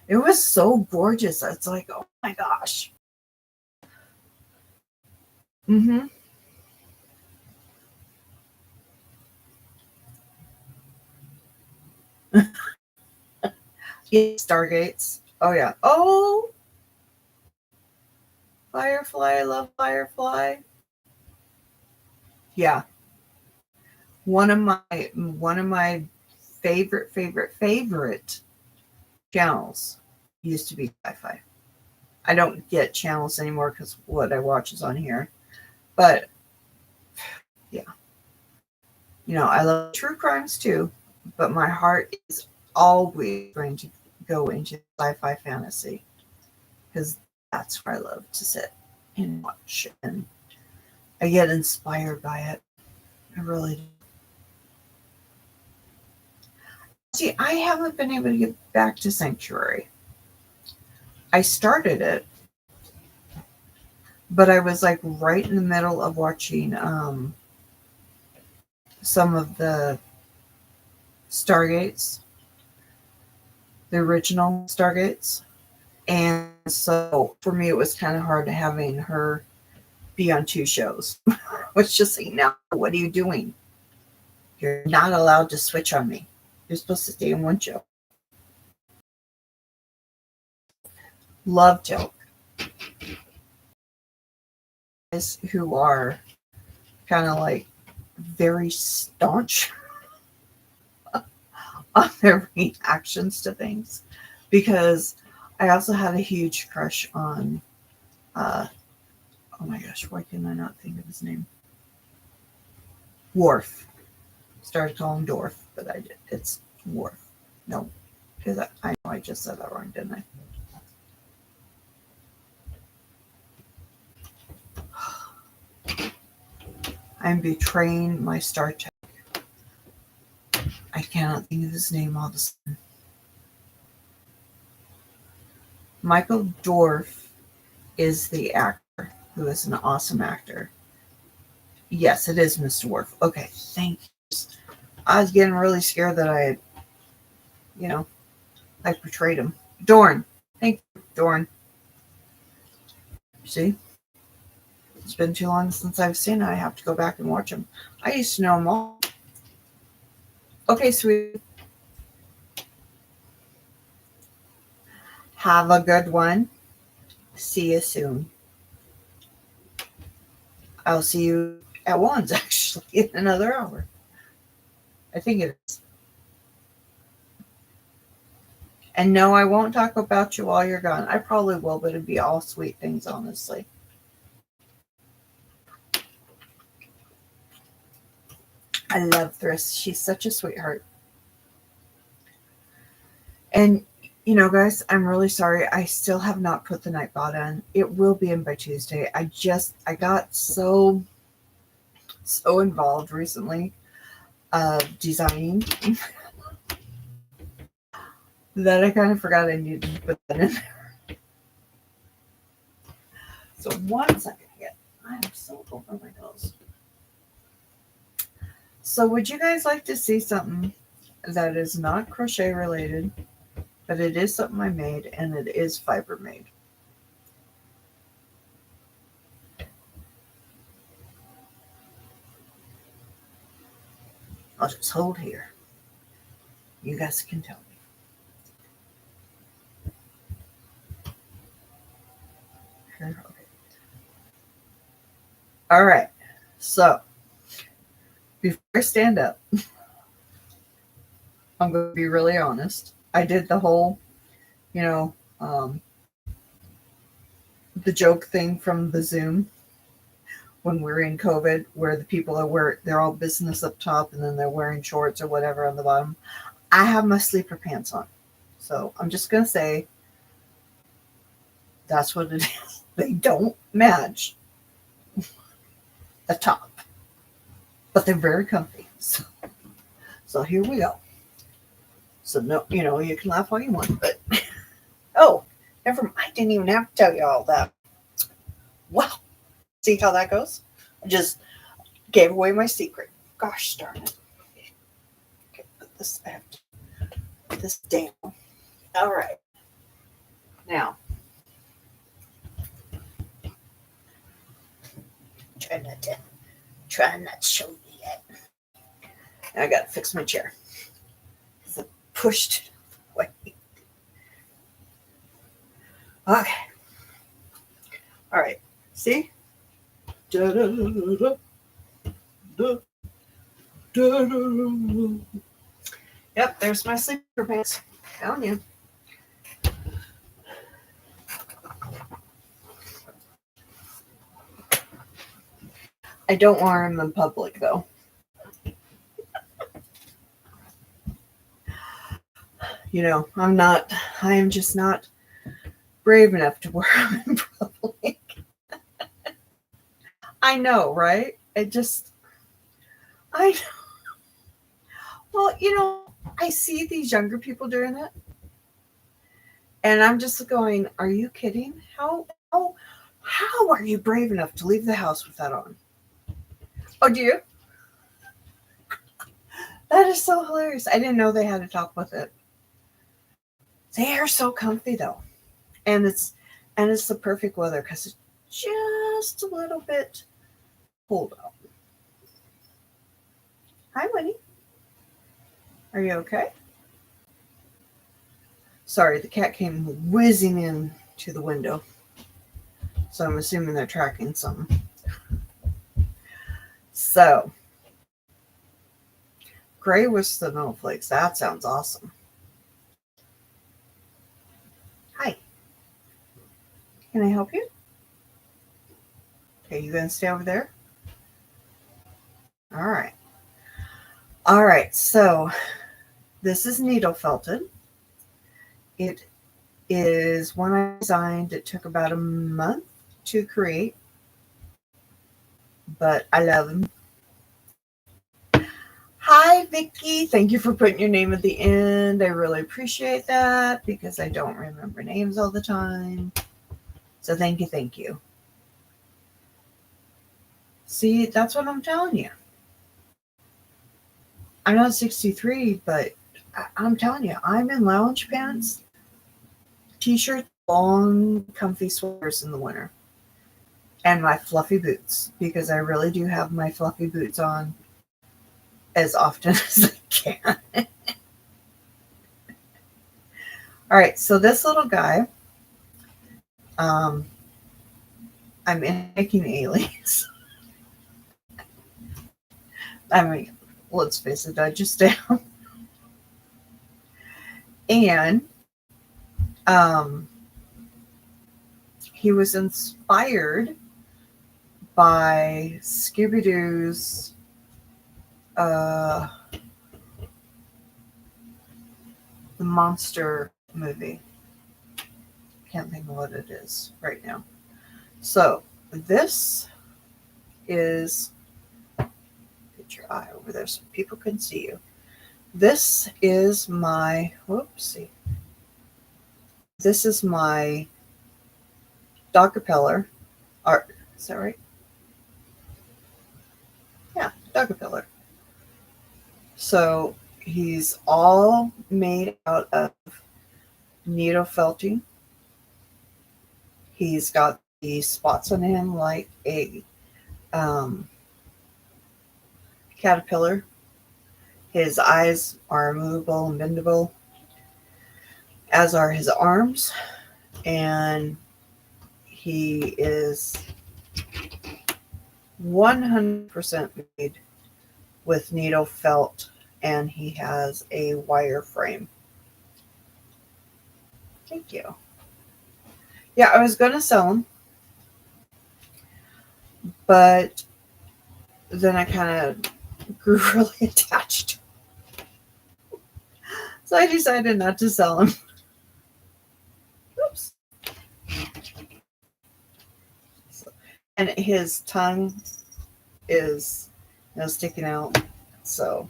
It was so gorgeous. It's like, oh my gosh. Mm-hmm. Yeah, Stargates. Oh yeah. Oh, Firefly. I love Firefly. Yeah. One of my favorite channels used to be sci-fi. I don't get channels anymore because what I watch is on here. But yeah, I love true crimes too. But my heart is always going to go into sci-fi fantasy because that's where I love to sit and watch, and I get inspired by it. I really do. See, I haven't been able to get back to Sanctuary. I started it, but I was like right in the middle of watching some of the Stargates, the original Stargates. And so for me, it was kind of hard having her be on two shows. I was just like, no, what are you doing? You're not allowed to switch on me. You're supposed to stay in one show. Love Joke. Who are kind of like very staunch on their reactions to things, because I also had a huge crush on oh my gosh, why can I not think of his name? Worf. Started calling him Dorf, but it's Worf. No, because I know I just said that wrong, didn't I? I'm betraying my Star Trek. I cannot think of his name all of a sudden. Michael Dorf is the actor, who is an awesome actor. Yes, it is Mr. Worf. Okay, thank you. I was getting really scared that I portrayed him. Dorn. Thank you, Dorn. See? It's been too long since I've seen it. I have to go back and watch them. I used to know them all. Okay, sweet. Have a good one. See you soon. I'll see you at Juan's, actually, in another hour. I think it is. And no, I won't talk about you while you're gone. I probably will, but it'd be all sweet things, honestly. I love Thriss. She's such a sweetheart. And, guys, I'm really sorry. I still have not put the Nightbot on. It will be in by Tuesday. I got so involved recently designing that I kind of forgot I needed to put that in there. So 1 second again. I am so over my nose. So would you guys like to see something that is not crochet related, but it is something I made, and it is fiber made? I'll just hold here. You guys can tell me. Here, okay. All right. So before I stand up, I'm going to be really honest. I did the whole, the joke thing from the Zoom when we're in COVID, where the people they're all business up top and then they're wearing shorts or whatever on the bottom. I have my sleeper pants on. So I'm just going to say that's what it is. They don't match the top, but they're very comfy. So here we go. So no, you can laugh all you want, but oh, never mind. I didn't even have to tell you all that. Wow. See how that goes? I just gave away my secret. Gosh darn it. Okay, I have to put this down. All right. Now, try not to show you yet. Now I gotta fix my chair. I pushed it away. Okay. All right. See? Da-da-da-da. Da, da, da, da. Yep, there's my sleeper pants. Telling you. I don't wear them in public though. You know, I am just not brave enough to wear them in public. I know, right? I, well, I see these younger people doing it. And I'm just going, are you kidding? How are you brave enough to leave the house with that on? Oh, do you? That is so hilarious. I didn't know they had a top with it. They are so comfy though. And it's the perfect weather because it's just a little bit cold out. Hi, Winnie. Are you okay? Sorry, the cat came whizzing in to the window. So I'm assuming they're tracking something. So, gray with snowflakes. That sounds awesome. Hi. Can I help you? Okay, you gonna stay over there? All right. All right, so this is needle felted. It is one I designed. It took about a month to create, but I love them. Hi, Vicky. Thank you for putting your name at the end. I really appreciate that because I don't remember names all the time. So thank you, thank you. See, that's what I'm telling you. I'm not 63, but I'm telling you, I'm in lounge pants, t-shirts, long, comfy sweaters in the winter, and my fluffy boots because I really do have my fluffy boots on as often as I can. All right, so this little guy, I'm making aliens. I mean, let's face it, I just am. And he was inspired by Scooby-Doo's the monster movie. Can't think of what it is right now. So this is, get your eye over there so people can see you. This is my, whoopsie. This is my Dogcapeller art. Is that right? Yeah, Dogcapeller. So he's all made out of needle felting. He's got the spots on him like a caterpillar. His eyes are movable and bendable, as are his arms. And he is 100% made with needle felt, and he has a wire frame. Thank you. Yeah, I was going to sell him, but then I kind of grew really attached. So I decided not to sell him. Oops. And his tongue is sticking out. So,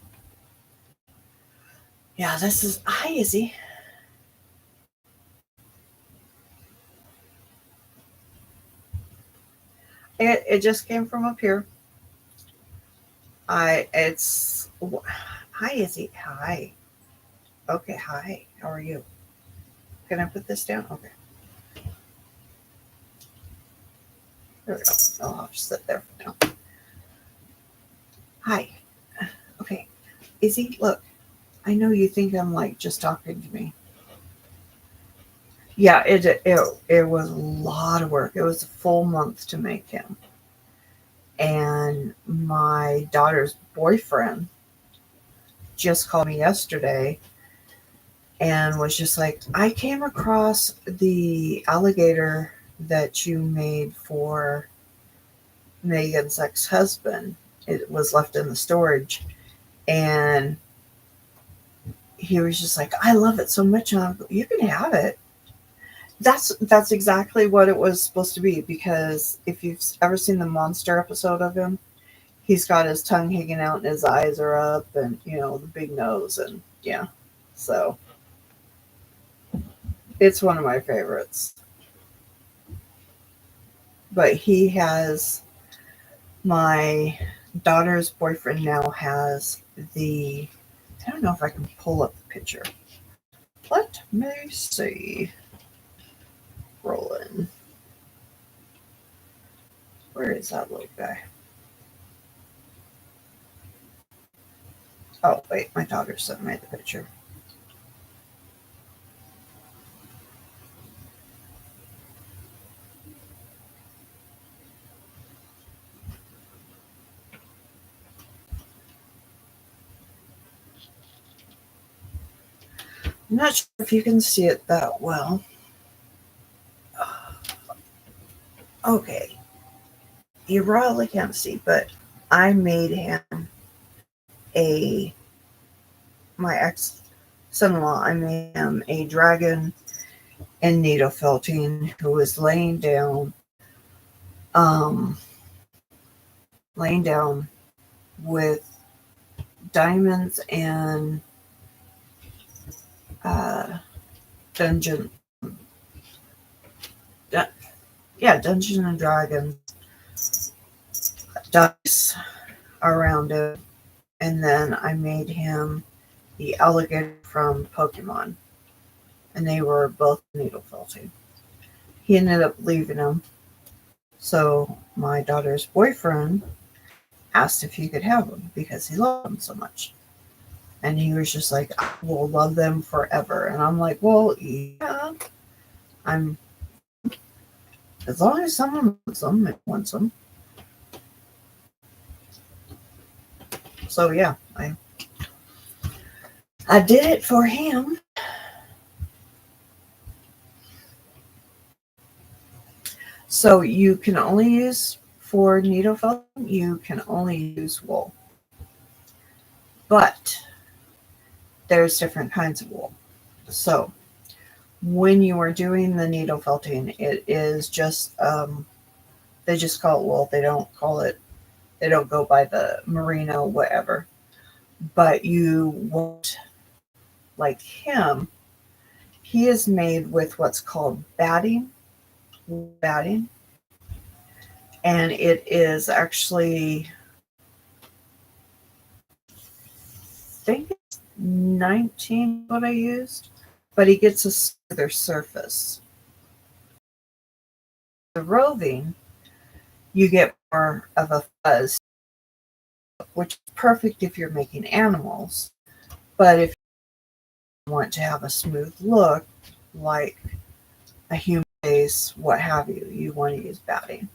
yeah, this is, hi, Izzy. It just came from up here. Hi, Izzy. Hi. Okay, hi. How are you? Can I put this down? Okay. There we go. I'll just sit there for now. Hi. Okay. Izzy, look. I know you think I'm like just talking to me. Yeah, it was a lot of work. It was a full month to make him. And my my daughter's boyfriend just called me yesterday and was just like, I came across the alligator that you made for Megan's ex-husband. It was left in the storage. And he was just like, I love it so much. And I'm like, you can have it. That's exactly what it was supposed to be, because if you've ever seen the monster episode of him, he's got his tongue hanging out and his eyes are up and, the big nose. And yeah, so it's one of my favorites. But my daughter's boyfriend now has I don't know if I can pull up the picture. Let me see. Rolling. Where is that little guy? Oh, wait, my daughter sent me the picture. I'm not sure if you can see it that well. Okay. You probably can't see, but I made him my ex-son-in-law, I made him a dragon and needle felting who was laying down with diamonds and Dungeons and Dragons dice around it, and then I made him the alligator from Pokemon, and they were both needle felting. He ended up leaving them, so my daughter's boyfriend asked if he could have them because he loved them so much. And he was just like, I will love them forever. And I'm like, well, yeah, as long as someone wants them. So yeah, I did it for him. So you can only use, for needle felting, you can only use wool. But there's different kinds of wool. So when you are doing the needle felting, it is just, they just call it wool. They don't go by the merino, whatever. But you won't, like him, he is made with what's called batting. And it is actually, I think it's 19 what I used, but he gets a smoother surface. The roving, you get more of a fuzz, which is perfect if you're making animals. But if you want to have a smooth look, like a human face, what have you, you want to use batting.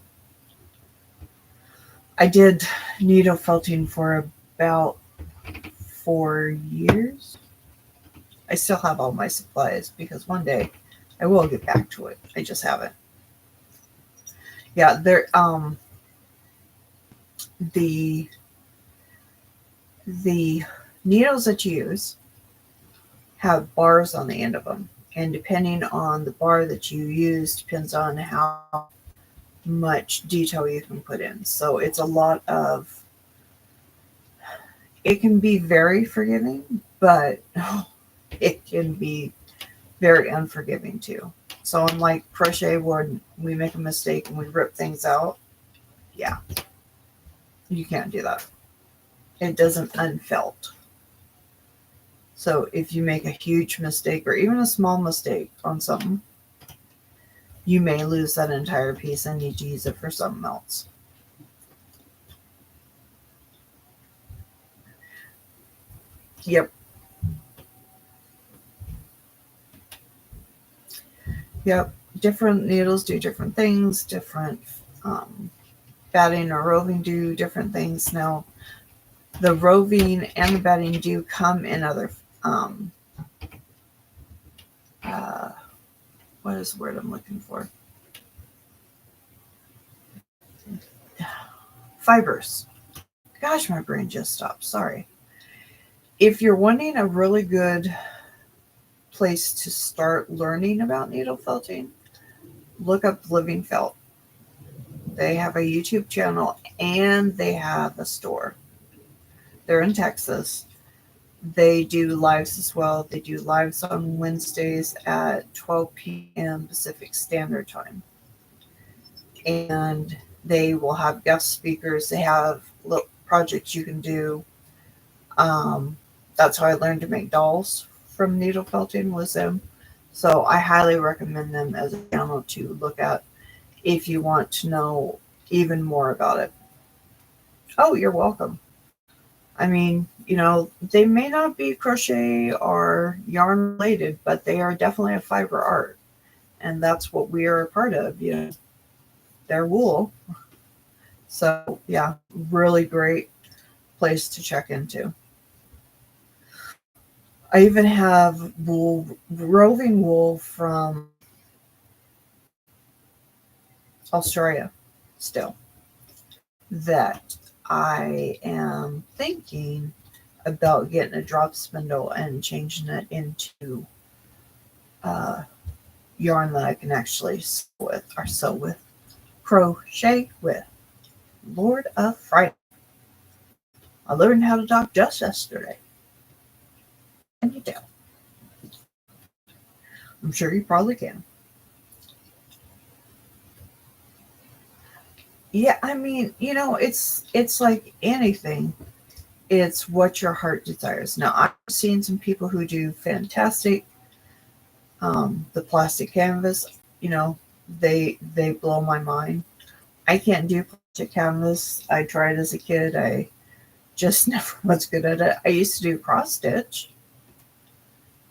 I did needle felting for about 4 years. I still have all my supplies because one day I will get back to it. I just haven't. Yeah, the needles that you use have bars on the end of them, and depending on the bar that you use depends on how much detail you can put in. So it's a lot of, it can be very forgiving, but it can be very unforgiving too. So unlike crochet, when we make a mistake and we rip things out, yeah, you can't do that. It doesn't unfelt. So if you make a huge mistake or even a small mistake on something, you may lose that entire piece and need to use it for something else. Yep. Different needles do different things, different batting or roving do different things. Now, the roving and the batting do come in other, what is the word I'm looking for? Fibers. Gosh, my brain just stopped. Sorry. If you're wanting a really good place to start learning about needle felting, look up Living Felt. They have a YouTube channel and they have a store. They're in Texas. They do lives as well. They do lives on Wednesdays at 12 p.m. Pacific Standard Time. And they will have guest speakers. They have little projects you can do. That's how I learned to make dolls from needle felting was them. So I highly recommend them as a channel to look at if you want to know even more about it. Oh, you're welcome. I mean, they may not be crochet or yarn related, but they are definitely a fiber art. And that's what we are a part of, They're wool. So, yeah, really great place to check into. I even have roving wool from Australia still that I am thinking about getting a drop spindle and changing it into yarn that I can actually sew with, crochet with. Lord of Friday. I learned how to talk just yesterday. Can you tell? I'm sure you probably can. Yeah, I mean, it's like anything. It's what your heart desires. Now, I've seen some people who do fantastic. The plastic canvas, they blow my mind. I can't do plastic canvas. I tried as a kid. I just never was good at it. I used to do cross stitch,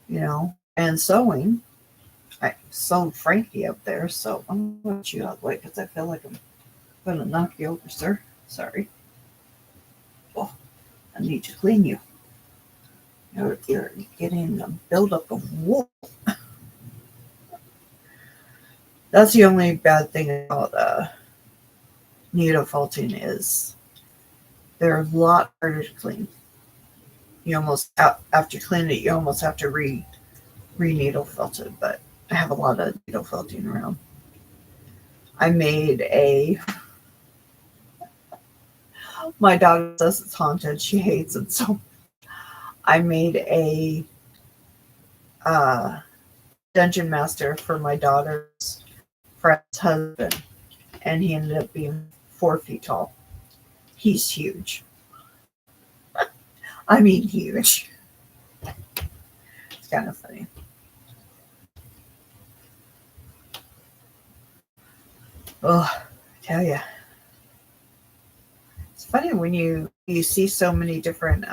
and sewing. I sewed Frankie up there, so I'm going to let you out of the way because I feel like I'm going to knock you over, sir. Sorry. Oh, I need to clean you. You're getting a buildup of wool. That's the only bad thing about needle felting is they're a lot harder to clean. You almost, after cleaning it, you almost have to re-needle felt it, but I have a lot of needle felting around. I made my dog says it's haunted. She hates it. So I made a dungeon master for my daughter's friend's husband, and he ended up being 4 feet tall. He's huge. I mean, huge. It's kind of funny. Oh, I tell you. It's funny when you see so many different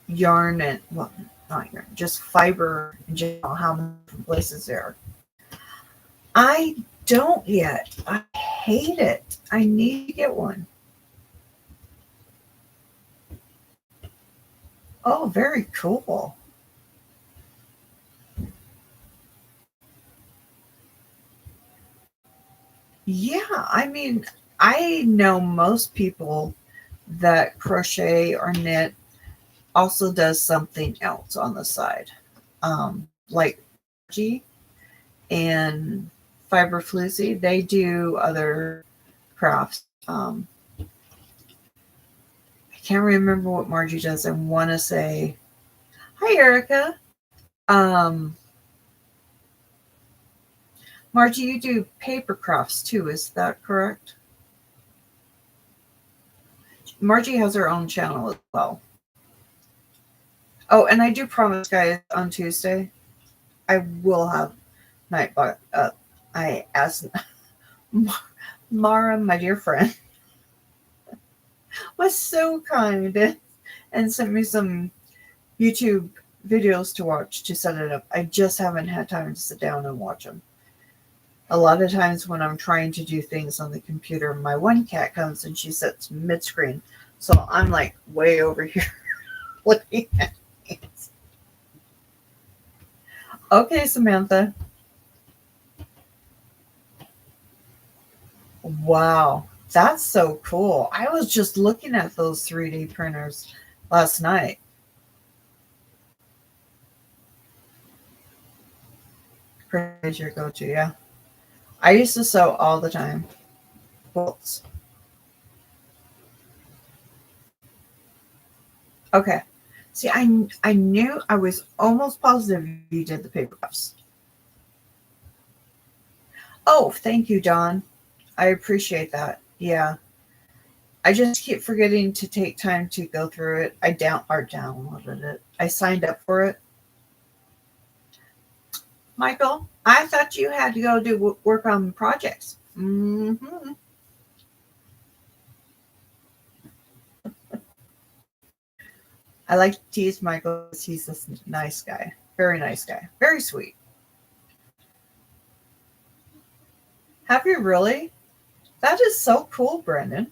yarn and, well, not yarn, just fiber in general, how many different places there are. I don't yet. I hate it. I need to get one. Oh, very cool. Yeah, I mean, I know most people that crochet or knit also does something else on the side. Like G and Fiber Floozy, they do other crafts. I can't remember what Margie does. I want to say, hi, Erica. Margie, you do paper crafts too, is that correct? Margie has her own channel as well. Oh, and I do promise, guys, on Tuesday, I will have Nightbot up. I asked Mara, my dear friend, was so kind and sent me some YouTube videos to watch to set it up. I just haven't had time to sit down and watch them. A lot of times when I'm trying to do things on the computer, my one cat comes and she sits mid screen. So I'm like way over here looking at things. Okay, Samantha. Wow, that's so cool. I was just looking at those 3D printers last night. Is your go-to, yeah. I used to sew all the time. Quilts. Okay. See, I knew I was almost positive you did the paper cups. Oh, thank you, Don. I appreciate that. Yeah. I just keep forgetting to take time to go through it. I downloaded it. I signed up for it. Michael, I thought you had to go do work on projects. Mm-hmm. I like to tease Michael. He's this nice guy. Very nice guy. Very sweet. Have you really? That is so cool, Brendan.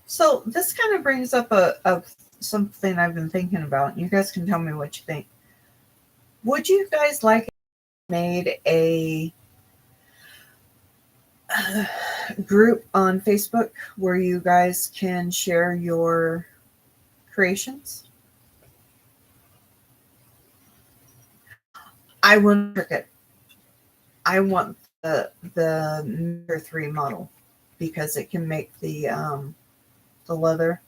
So this kind of brings up a something I've been thinking about. You guys can tell me what you think. Would you guys like made a group on Facebook where you guys can share your creations? I want Cricut. I want the Mirror 3 model because it can make the leather,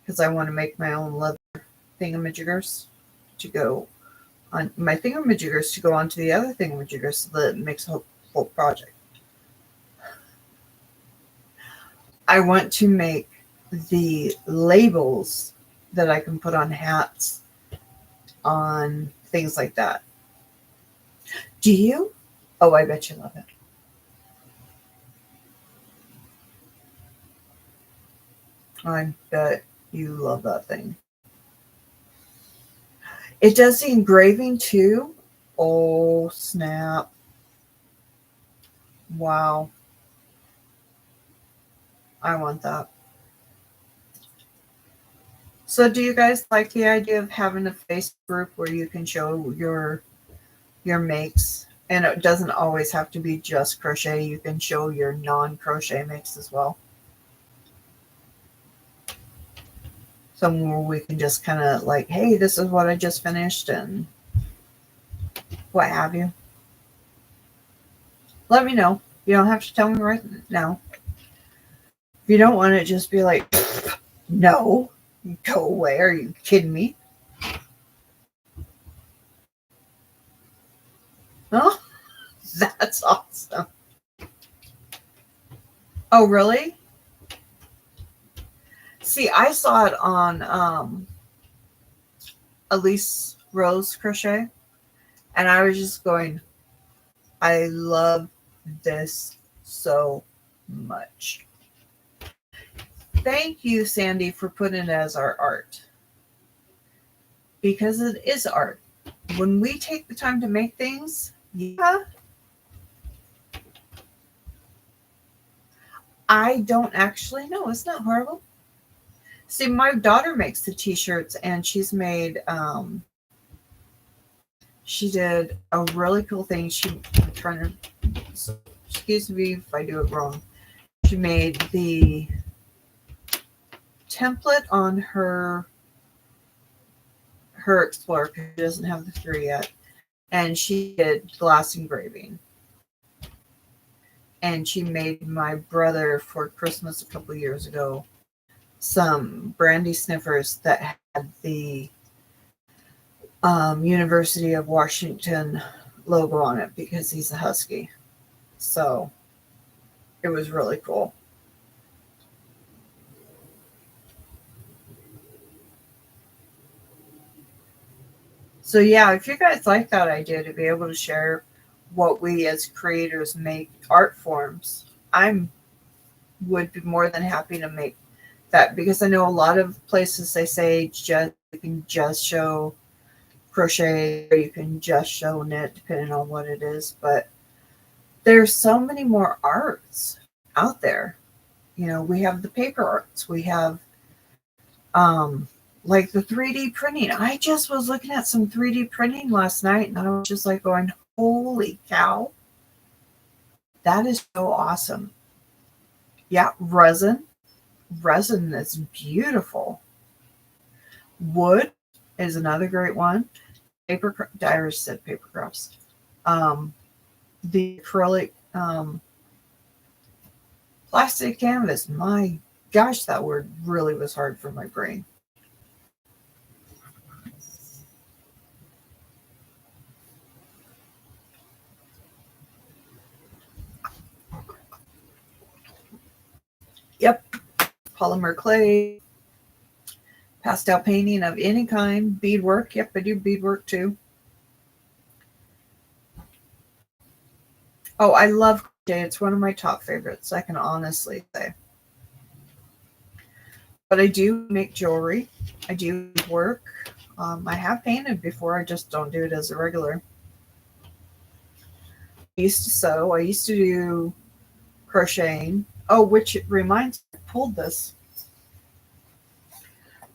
because I want to make my own leather thingamajiggers to go on my thingamajiggers to go onto the other thingamajiggers so that it makes a whole project. I want to make the labels that I can put on hats, on things like that. Do you? Oh, I bet you love it. I bet you love that thing. It does the engraving too. Oh, snap. Wow. I want that. So do you guys like the idea of having a Facebook group where you can show your makes? And it doesn't always have to be just crochet. You can show your non-crochet makes as well. Somewhere we can just kind of like, hey, this is what I just finished and what have you. Let me know. You don't have to tell me right now. If you don't want it, just be like, no, go away. Are you kidding me? Oh, that's awesome. Oh, really? See, I saw it on Elise Rose Crochet, and I was just going, I love this so much. Thank you, Sandy, for putting it as our art. Because it is art. When we take the time to make things, yeah. I don't actually know. Isn't that horrible? See, my daughter makes the t-shirts, and she's made she did a really cool thing. I'm trying to, so excuse me if I do it wrong. She made the template on her Explorer because she doesn't have the 3 yet, and she did glass engraving. And she made my brother for Christmas a couple of years ago some brandy sniffers that had the University of Washington logo on it because he's a Husky. So it was really cool. So yeah, if you guys like that idea to be able to share what we as creators make art forms, would be more than happy to make that, because I know a lot of places they say just you can just show crochet or you can just show knit depending on what it is, but there's so many more arts out there. We have the paper arts. We have like the 3D printing. I just was looking at some 3D printing last night and I was just like going, holy cow. That is so awesome. Yeah, resin. Resin is beautiful. Wood is another great one. Paper, I said paper crafts. The acrylic plastic canvas. My gosh, that word really was hard for my brain. Yep. Polymer clay. Pastel painting of any kind. Beadwork. Yep, I do beadwork too. Oh, I love crochet. It's one of my top favorites, I can honestly say. But I do make jewelry. I do work. I have painted before. I just don't do it as a regular. I used to sew. I used to do crocheting. Oh, which reminds me, I pulled this.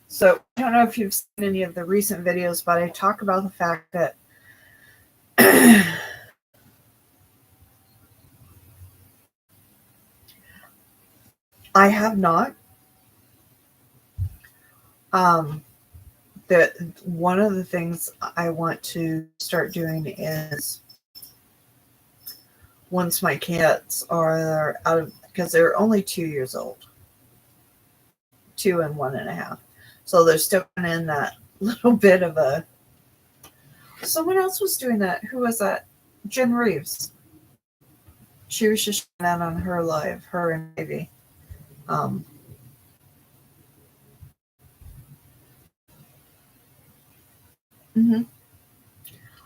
So I don't know if you've seen any of the recent videos, but I talk about the fact that I have not. That one of the things I want to start doing is once my kids are out of, because they're only 2 years old, 2 and 1.5. So they're still in that little bit of a, someone else was doing that. Who was that? Jen Reeves. She was just showing that on her live, her and Ivy.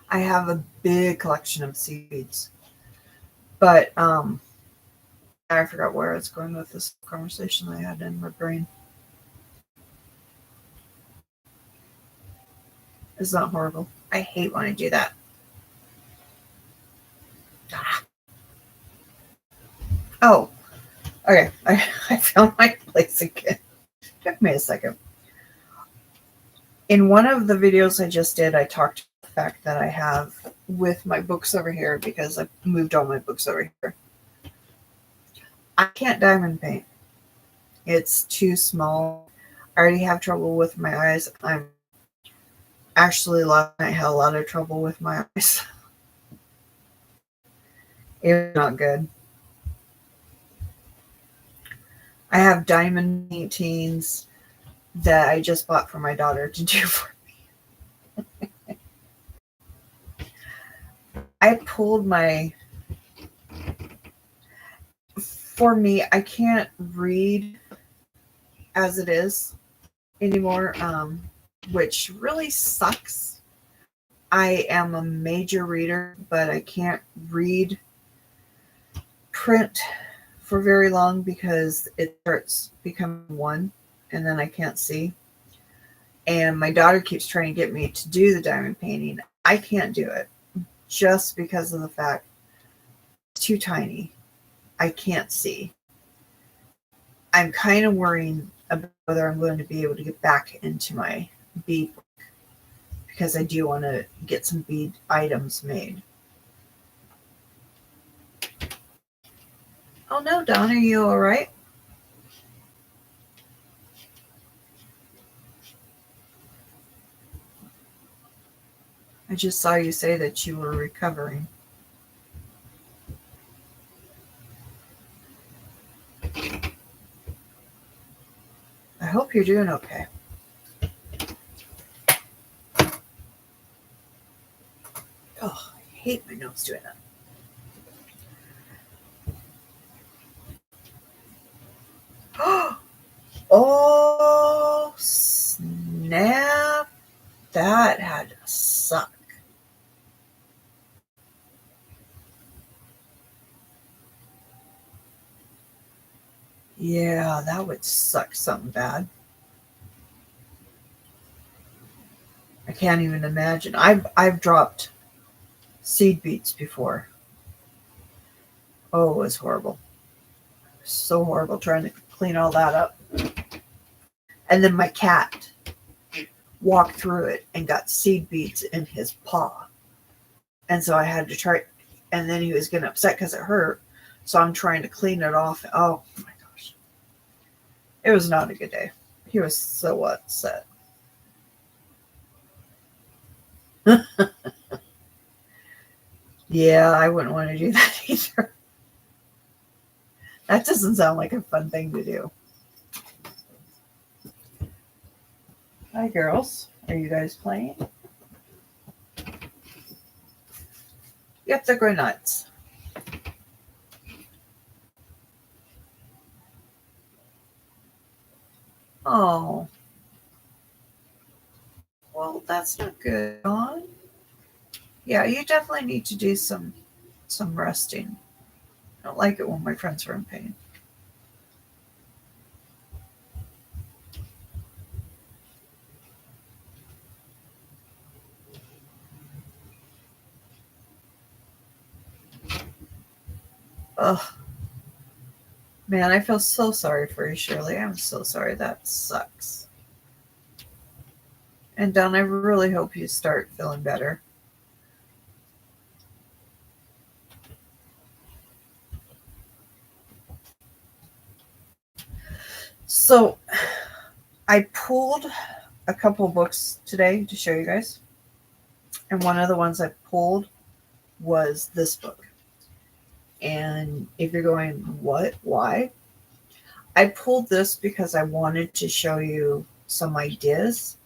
I have a big collection of seeds, but I forgot where I was going with this conversation I had in my brain. It's not horrible. I hate when I do that. Oh, okay. I found my place again. Took me a second. In one of the videos I just did, I talked about the fact that I have with my books over here, because I moved all my books over here. I can't diamond paint. It's too small. I already have trouble with my eyes. I'm actually last night had a lot of trouble with my eyes. It's not good. I have diamond paintings that I just bought for my daughter to do for me. I pulled my, for me, I can't read as it is anymore, which really sucks. I am a major reader, but I can't read print for very long because it starts becoming one and then I can't see. And my daughter keeps trying to get me to do the diamond painting. I can't do it just because of the fact it's too tiny. I can't see. I'm kind of worrying about whether I'm going to be able to get back into my bead work, because I do want to get some bead items made. Oh no, Dawn, are you all right? I just saw you say that you were recovering. I hope you're doing okay. Oh, I hate my nose doing that. Oh, snap. That had to suck. Yeah, that would suck something bad. I can't even imagine. I've dropped seed beads before. Oh, it was horrible. So horrible trying to clean all that up. And then my cat walked through it and got seed beads in his paw. And so I had to try, and then he was getting upset because it hurt. So I'm trying to clean it off. Oh my gosh. It was not a good day. He was so upset. Yeah, I wouldn't want to do that either. That doesn't sound like a fun thing to do. Hi, girls. Are you guys playing? Yep, they're going nuts. Oh. Well, that's not good. Dawn? Yeah, you definitely need to do some resting. I don't like it when my friends are in pain. Ugh. Man, I feel so sorry for you, Shirley. I'm so sorry. That sucks. And Don, I really hope you start feeling better. So, I pulled a couple books today to show you guys. And one of the ones I pulled was this book. And if you're going, what? Why? I pulled this because I wanted to show you some ideas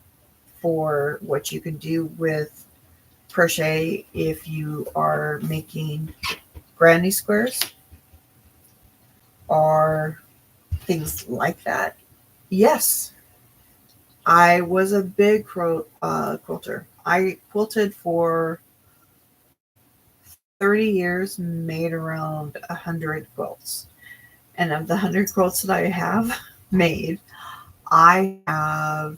for what you can do with crochet if you are making granny squares or things like that. Yes, I was a big quilter. I quilted for 30 years, made around 100 quilts. And of the 100 quilts that I have made, I have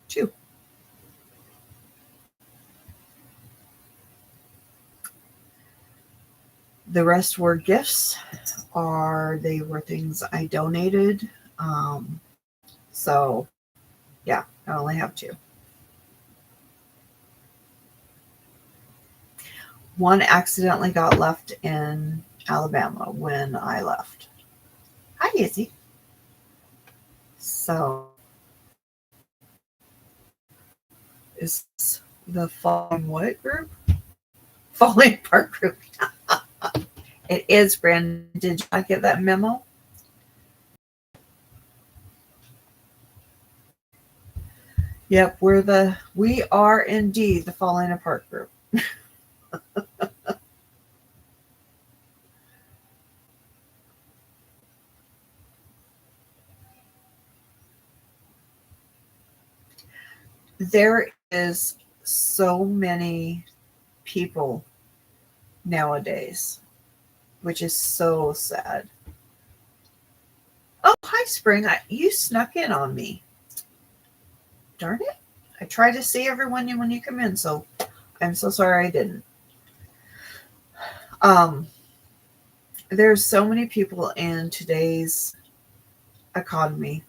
2. The rest were gifts, or they were things I donated. So, yeah, I only have 2. One accidentally got left in Alabama when I left. Hi, Izzy. So, is the Falling What group? Falling Apart group. It is, Brandon. Did you not get that memo? Yep, we are indeed the Falling Apart group. There is so many people nowadays, which is so sad. Oh, hi, Spring. You snuck in on me. Darn it. I try to see everyone when you come in, so I'm so sorry I didn't. There's so many people in today's economy,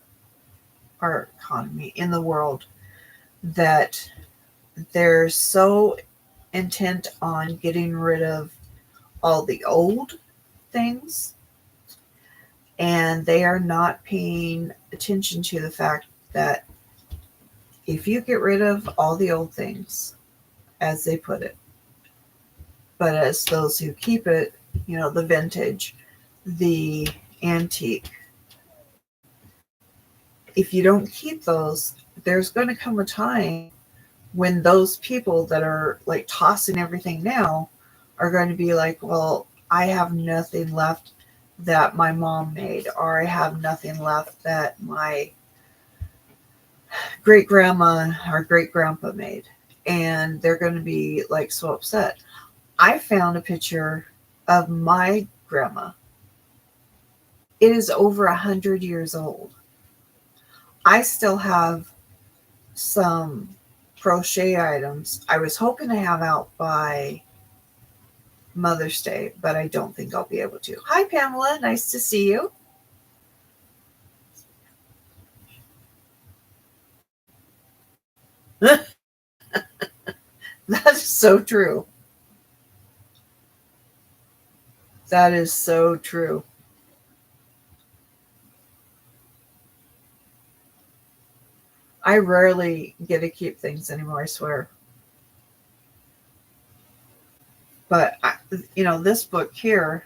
our economy in the world, that they're so intent on getting rid of all the old things, and they are not paying attention to the fact that if you get rid of all the old things, as they put it, but as those who keep it, the vintage, the antique, if you don't keep those, there's going to come a time when those people that are like tossing everything now are going to be like, well, I have nothing left that my mom made, or I have nothing left that my great grandma or great grandpa made. And they're going to be like so upset. I found a picture of my grandma. It is over 100 years old. I still have some crochet items I was hoping to have out by Mother's Day, but I don't think I'll be able to. Hi, Pamela. Nice to see you. That is so true. That is so true. I rarely get to keep things anymore, I swear. But, this book here,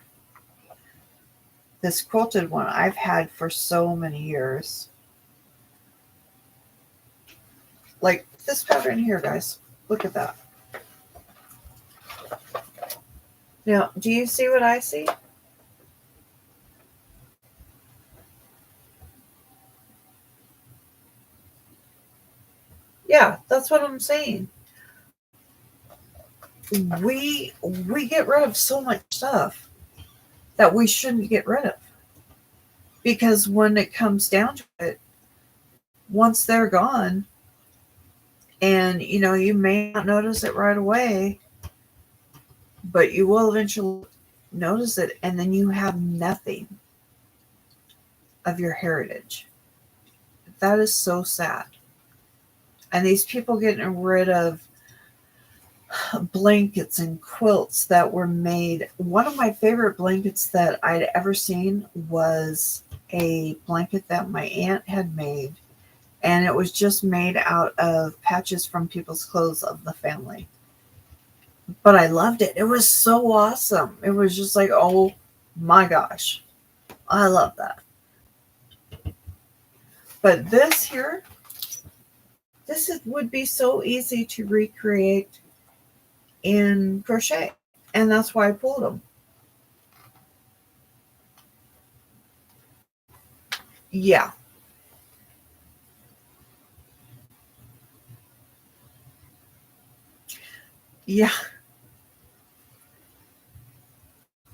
this quilted one, I've had for so many years. Like this pattern here, guys. Look at that. Now, do you see what I see? Yeah, that's what I'm saying. We get rid of so much stuff that we shouldn't get rid of. Because when it comes down to it, once they're gone, and you may not notice it right away, but you will eventually notice it, and then you have nothing of your heritage. That is so sad. And these people getting rid of blankets and quilts that were made. One of my favorite blankets that I'd ever seen was a blanket that my aunt had made, and it was just made out of patches from people's clothes of the family. But I loved it. It was so awesome. It was just like, oh my gosh, I love that. But this here, would be so easy to recreate in crochet, and that's why I pulled them. Yeah. Yeah.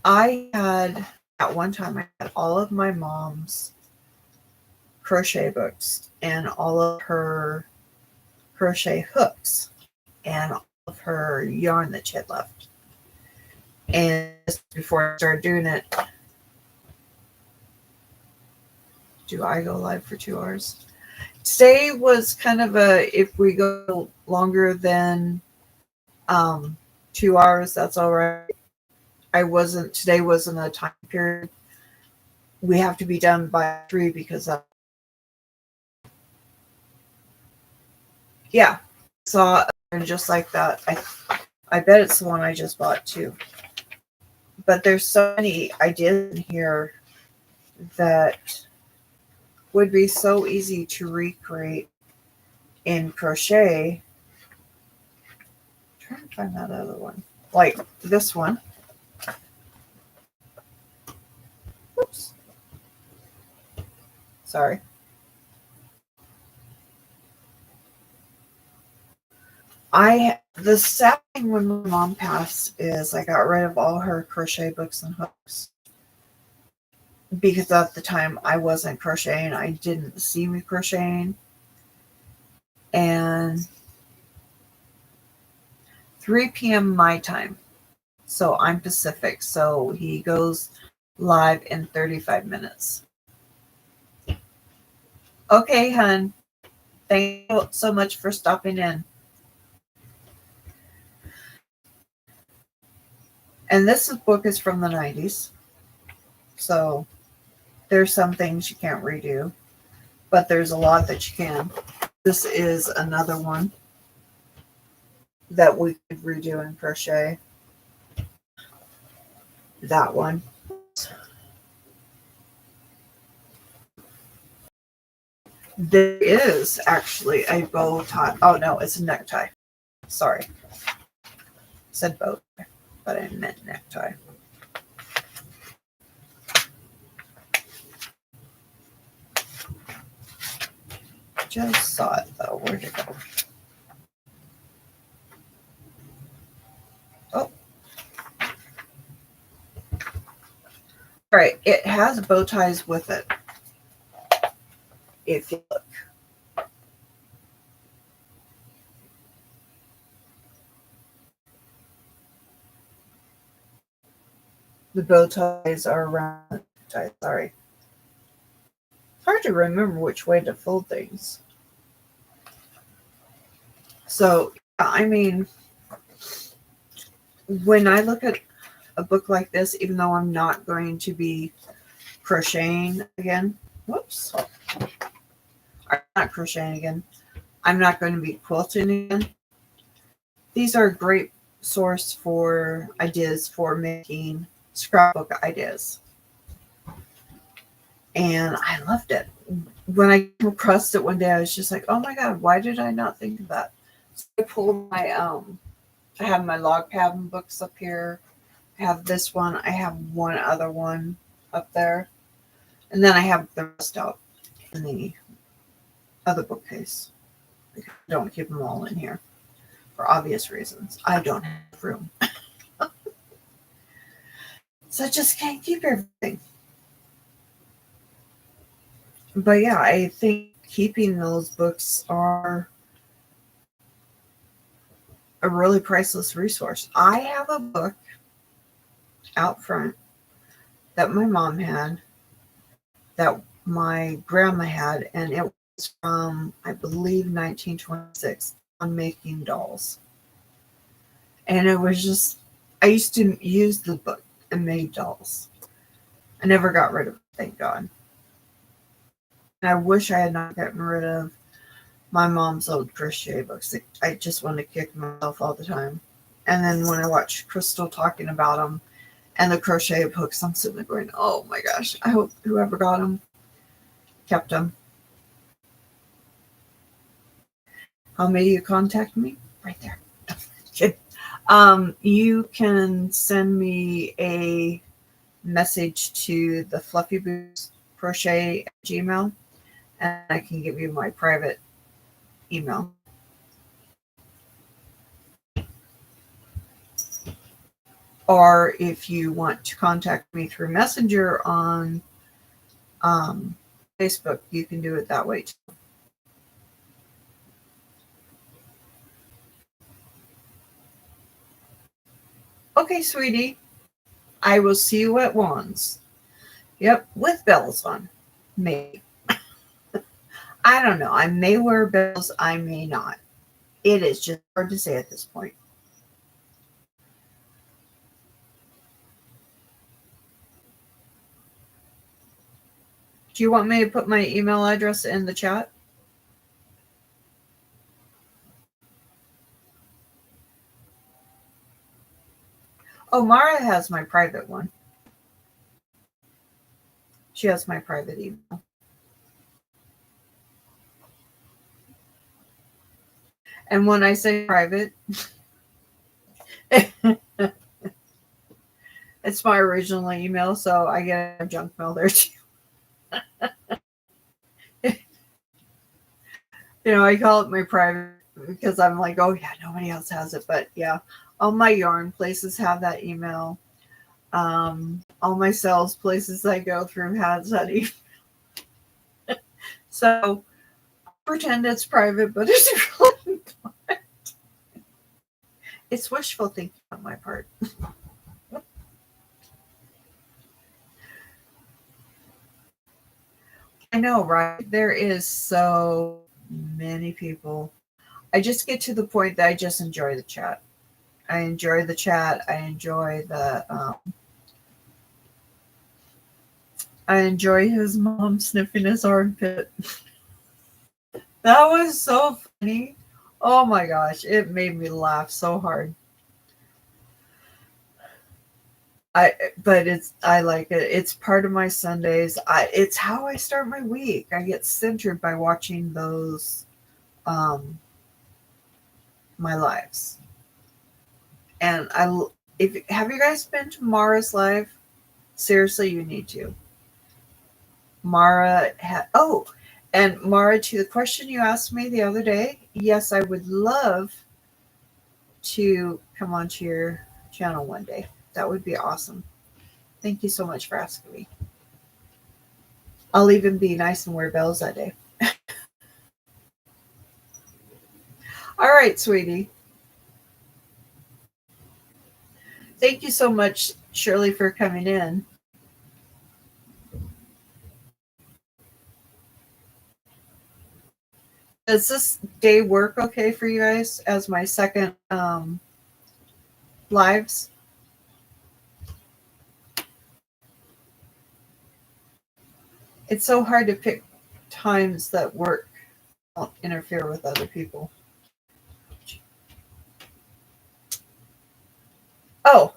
I had, at one time, I had all of my mom's crochet books and all of her crochet hooks and all of her yarn that she had left. And just before I started doing it, do I go live for 2 hours? Today was kind of if we go longer than 2 hours, that's all right. Today wasn't a time period. We have to be done by 3 because yeah, saw and just like that. I bet it's the one I just bought too. But there's so many ideas in here that would be so easy to recreate in crochet. I'm trying to find that other one. Like this one. Oops. Sorry. The sad thing when my mom passed is I got rid of all her crochet books and hooks. Because at the time I wasn't crocheting. I didn't see me crocheting. And 3 p.m. my time. So I'm Pacific. So he goes live in 35 minutes. Okay, hun. Thank you so much for stopping in. And this book is from the 90s. So there's some things you can't redo, but there's a lot that you can. This is another one that we could redo in crochet. That one. There is actually a bow tie. Oh no, it's a necktie. Sorry. I said bow tie, but I meant necktie. Just saw it though. Where'd it go? Oh. All right. It has bow ties with it. If you look. The bow ties are around the ties. Sorry. It's hard to remember which way to fold things. So, I mean, when I look at a book like this, even though I'm not going to be crocheting again, whoops, I'm not crocheting again, I'm not going to be quilting again. These are a great source for ideas for making scrapbook ideas. And I loved it. When I came across it one day, I was just like, oh my God, why did I not think of that? So I pulled my, I have my log cabin books up here. I have this one. I have one other one up there. And then I have the rest out in the other bookcase. I don't keep them all in here for obvious reasons. I don't have room. So I just can't keep everything. But yeah, I think keeping those books are a really priceless resource. I have a book out front that my mom had, that my grandma had, and it was from, I believe, 1926, on making dolls. And it was just, I used to use the book and made dolls. I never got rid of it, thank God. And I wish I had not gotten rid of my mom's old crochet books. I just want to kick myself all the time. And then when I watch Crystal talking about them and the crochet books, I'm sitting there going, oh my gosh, I hope whoever got them kept them. How may you contact me? Right there. You can send me a message to the Fluffy Boots Crochet at Gmail, and I can give you my private email. Or if you want to contact me through Messenger on Facebook, you can do it that way too. Okay, sweetie. I will see you at Wands. Yep, with bells on. Maybe. I don't know. I may wear bells, I may not. It is just hard to say at this point. Do you want me to put my email address in the chat? Oh, Mara has my private one. She has my private email. And when I say private, it's my original email, so I get a junk mail there too. I call it my private because I'm like, oh yeah, nobody else has it. But yeah, all my yarn places have that email. All my sales places I go through has that email. So I pretend it's private, but it's really not. It's wishful thinking on my part. I know, right? There is so many people. I just get to the point that I just enjoy the chat. I enjoy the chat. I enjoy his mom sniffing his armpit. That was so funny. Oh my gosh, it made me laugh so hard. I like it. It's part of my Sundays. It's how I start my week. I get centered by watching those my lives. And have you guys been to Mara's live? Seriously, you need to. Mara and Mara, to the question you asked me the other day, yes, I would love to come onto your channel one day. That would be awesome. Thank you so much for asking me. I'll even be nice and wear bells that day. All right, sweetie. Thank you so much Shirley, for coming in. Does this day work okay for you guys as my second lives? It's so hard to pick times that work, don't interfere with other people. Oh,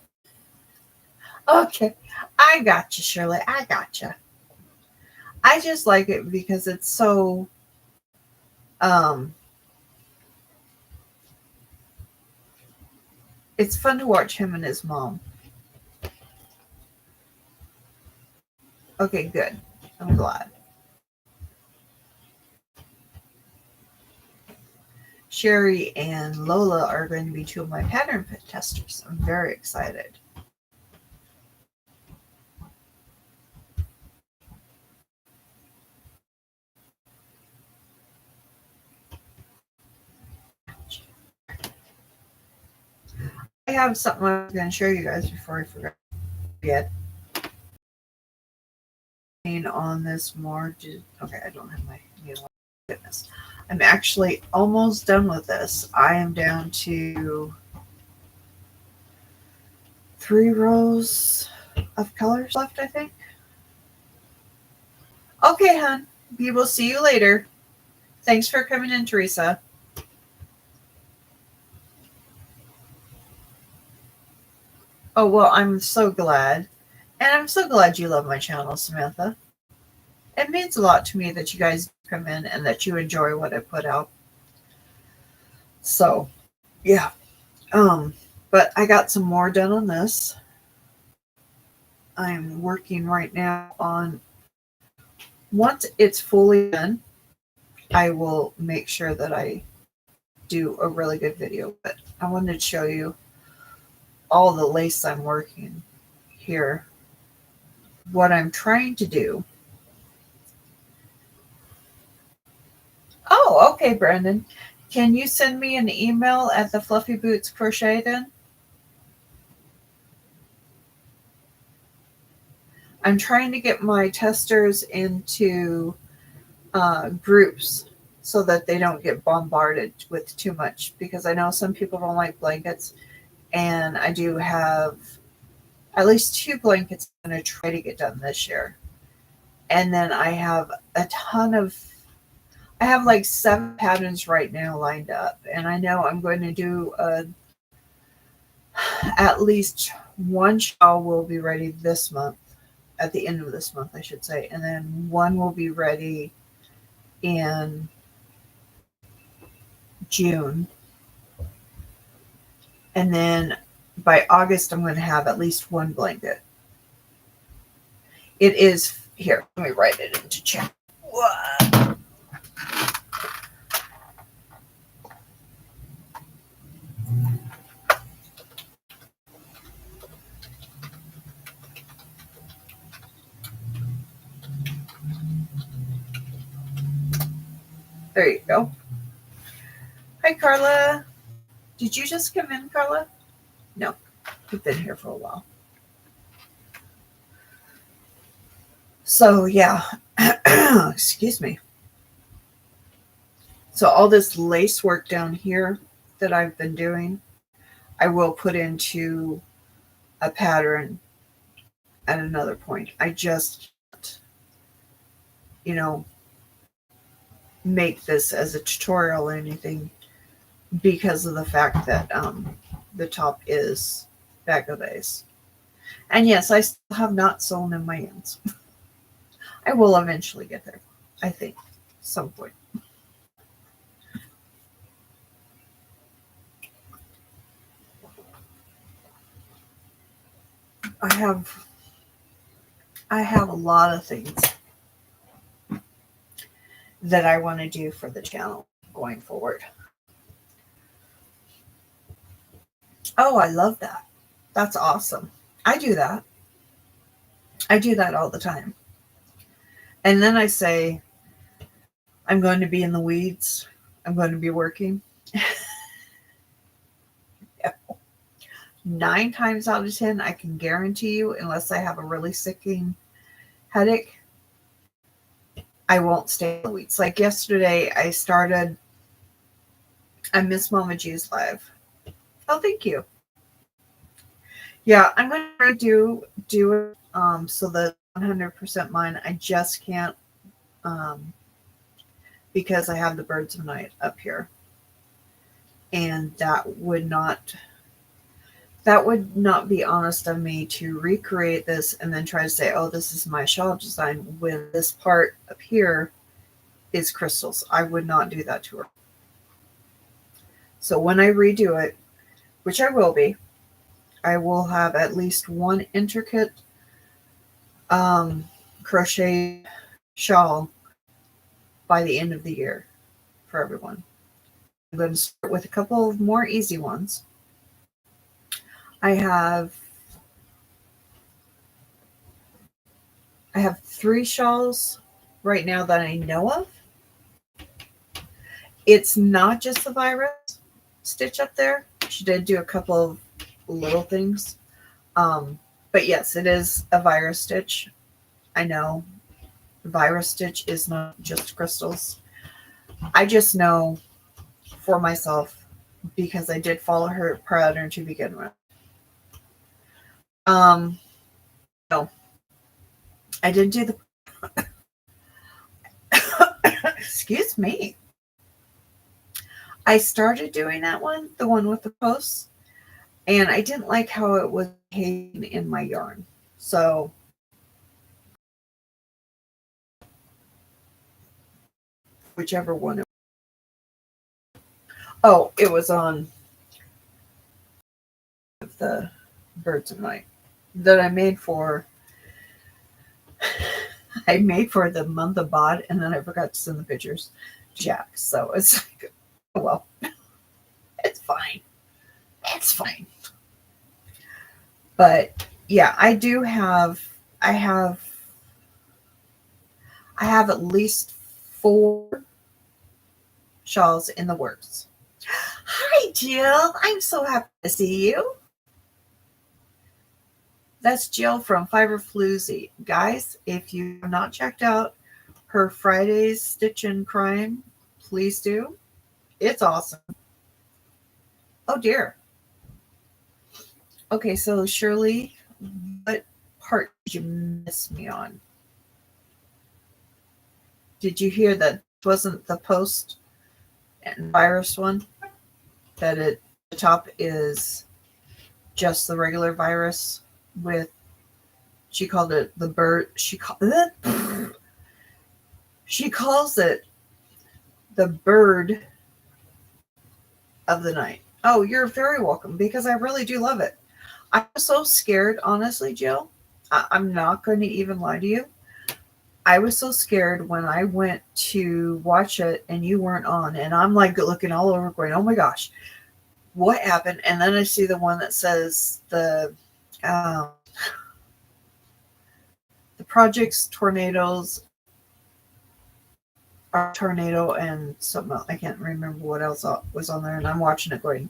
okay. I got you, Shirley. I got you. I just like it because it's so it's fun to watch him and his mom. Okay, good. I'm glad. Sherry and Lola are going to be two of my pattern testers. I'm very excited. I have something I was going to show you guys before I forget. On this more. Okay, I don't have my needle. Goodness. I'm actually almost done with this. I am down to 3 rows of colors left, I think. Okay, hon. We will see you later. Thanks for coming in, Teresa. Oh, well, I'm so glad. And I'm so glad you love my channel, Samantha. It means a lot to me that you guys come in and that you enjoy what I put out. So, yeah. But I got some more done on this. I'm working right now on, once it's fully done, I will make sure that I do a really good video. But I wanted to show you all the lace I'm working here. What I'm trying to do. Oh, okay, Brandon. Can you send me an email at the Fluffy Boots Crochet then? I'm trying to get my testers into groups so that they don't get bombarded with too much, because I know some people don't like blankets, and I do have at least 2 blankets I'm going to try to get done this year. And then I have a ton of, I have like 7 patterns right now lined up, and I know I'm going to do at least 1 shawl will be ready this month, at the end of this month, I should say, and then 1 will be ready in June. And then by August, I'm going to have at least 1 blanket. It is, here, let me write it into chat. What? There you go. Hi, Carla. Did you just come in, Carla? No, you've been here for a while. So, yeah. Excuse me. So all this lace work down here that I've been doing, I will put into a pattern at another point. I just, make this as a tutorial or anything because of the fact that the top is Bangladesh. And yes, I still have not sewn in my ends. I will eventually get there, I think, some point. I have a lot of things that I want to do for the channel going forward. Oh, I love that. That's awesome. I do that. I do that all the time. And then I say, I'm going to be in the weeds. I'm going to be working. 9 times out of 10, I can guarantee you, unless I have a really sicking headache, I won't stay in the weeds. Like yesterday, I missed Mama G's live. Oh, thank you. Yeah, I'm going to do it so that 100% mine. I just can't because I have the Birds of Night up here. And that would not be honest of me to recreate this and then try to say, oh, this is my shawl design when this part up here is crystals. I would not do that to her. So when I redo it, which I will be, I will have at least one intricate crochet shawl by the end of the year for everyone. I'm going to start with a couple of more easy ones. I have 3 shawls right now that I know of. It's not just the virus stitch up there. She did do a couple of little things. But yes, it is a virus stitch. I know virus stitch is not just crystals. I just know for myself because I did follow her pattern to begin with. No, I didn't do the excuse me. I started doing that one, the one with the posts, and I didn't like how it was behaving in my yarn. So whichever one. Oh, it was on the Birds of Night that I made for. I made for the month of Bod, and then I forgot to send the pictures to Jack. So it's like, oh well, it's fine. It's fine. But yeah, I have at least 4 shawls in the works. Hi, Jill. I'm so happy to see you. That's Jill from Fiber Floozy. Guys, if you have not checked out her Fridays Stitch and Crime, please do. It's awesome. Oh, dear. Okay, so Shirley, what part did you miss me on? Did you hear that wasn't the post and virus one? That the top is just the regular virus with, she called it the bird, she calls it the Bird of the Night. Oh, you're very welcome, because I really do love it. I was so scared, honestly, Jill. I'm not going to even lie to you. I was so scared when I went to watch it and you weren't on, and I'm like looking all over going, oh my gosh, what happened? And then I see the one that says the projects, tornadoes, tornado, and something else. I can't remember what else was on there, and I'm watching it going,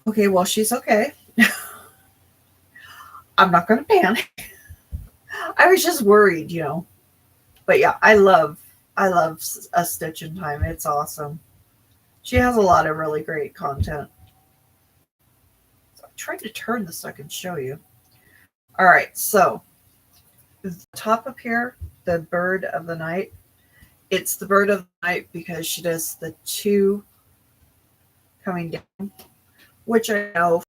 okay, well, she's okay. I'm not going to panic. I was just worried, But yeah, I love A Stitch in Time. It's awesome. She has a lot of really great content. So I'm trying to turn this so I can show you. All right, so the top up here, the Bird of the Night. It's the Bird of the Night because she does the 2 coming down, which I know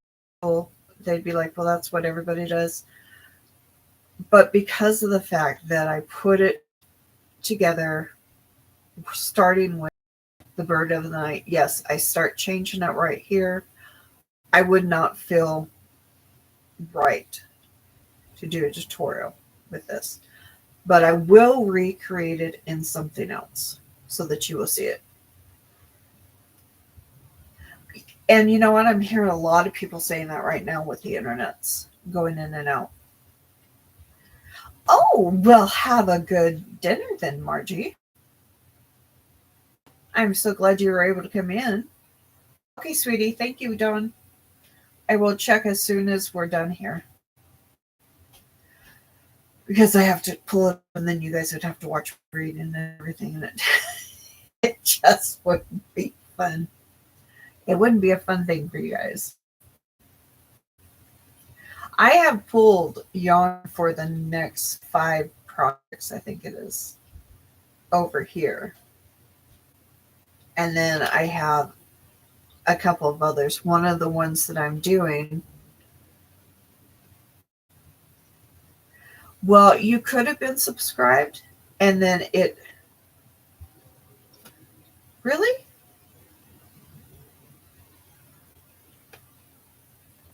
they'd be like, well, that's what everybody does. But because of the fact that I put it together, starting with the Bird of the Night, yes, I start changing it right here. I would not feel right to do a tutorial with this, but I will recreate it in something else so that you will see it. And you know what? I'm hearing a lot of people saying that right now with the internets going in and out. Oh, well, have a good dinner then, Margie. I'm so glad you were able to come in. Okay, sweetie. Thank you, Dawn. I will check as soon as we're done here. Because I have to pull it, and then you guys would have to watch read and everything, and it just wouldn't be fun. It wouldn't be a fun thing for you guys. I have pulled yarn for the next 5 projects, I think it is, over here. And then I have a couple of others. One of the ones that I'm doing, well, you could have been subscribed, and then it, really?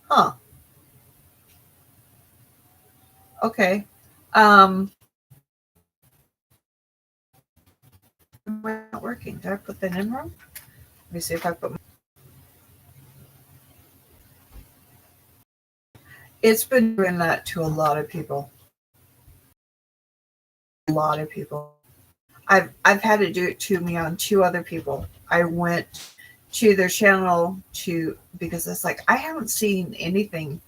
Huh. Okay. Why not working? Did I put that in wrong? Let me see if I put. It's been doing that to a lot of people. A lot of people. I've had to do it to me on 2 other people. I went to their channel because it's like I haven't seen anything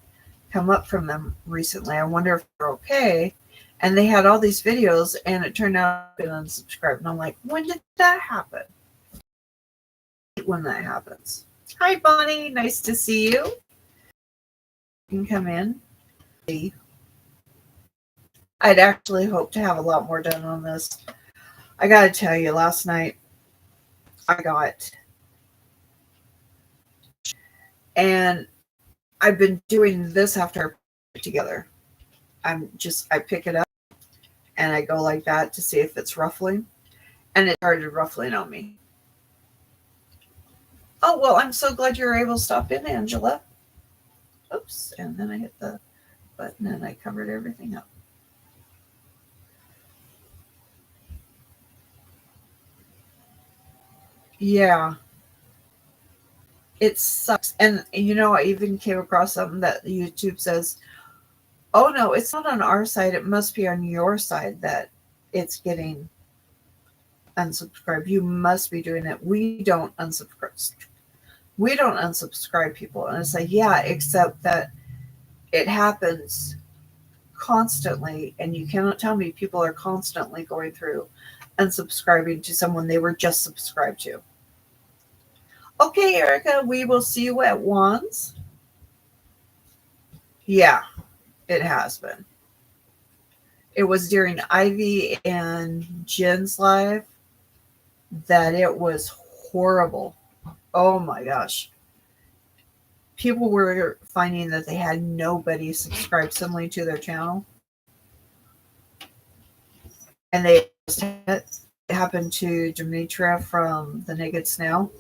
come up from them recently. I wonder if they're okay. And they had all these videos, and it turned out I've been unsubscribed. And I'm like, when did that happen? When that happens. Hi, Bonnie. Nice to see you. You can come in. I'd actually hoped to have a lot more done on this. I got to tell you, last night and I've been doing this after I put it together. I pick it up and I go like that to see if it's ruffling, and it started ruffling on me. Oh, well, I'm so glad you were able to stop in, Angela. Oops, and then I hit the button and I covered everything up. Yeah. It sucks. And I even came across something that YouTube says, oh no, it's not on our side. It must be on your side that it's getting unsubscribed. You must be doing it. We don't unsubscribe people. And it's like, yeah, except that it happens constantly, and you cannot tell me people are constantly going through unsubscribing to someone they were just subscribed to. Okay, Erica, we will see you at Wands. Yeah, it has been. It was during Ivy and Jen's live that it was horrible. Oh my gosh. People were finding that they had nobody subscribed suddenly to their channel. And it happened to Demetra from The Naked Snail.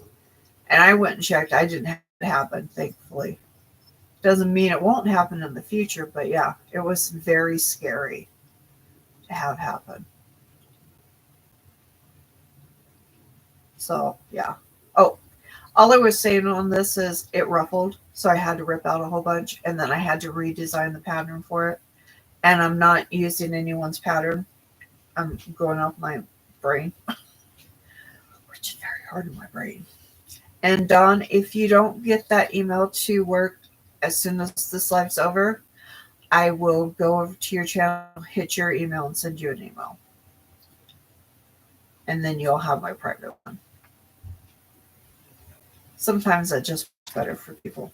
And I went and checked. I didn't have it happen, thankfully. Doesn't mean it won't happen in the future, but yeah, it was very scary to have happen. So, yeah. Oh, all I was saying on this is it ruffled, so I had to rip out a whole bunch, and then I had to redesign the pattern for it. And I'm not using anyone's pattern. I'm going off my brain, which is very hard in my brain. And Dawn, if you don't get that email to work as soon as this live's over, I will go over to your channel, hit your email, and send you an email. And then you'll have my private one. Sometimes that just better for people.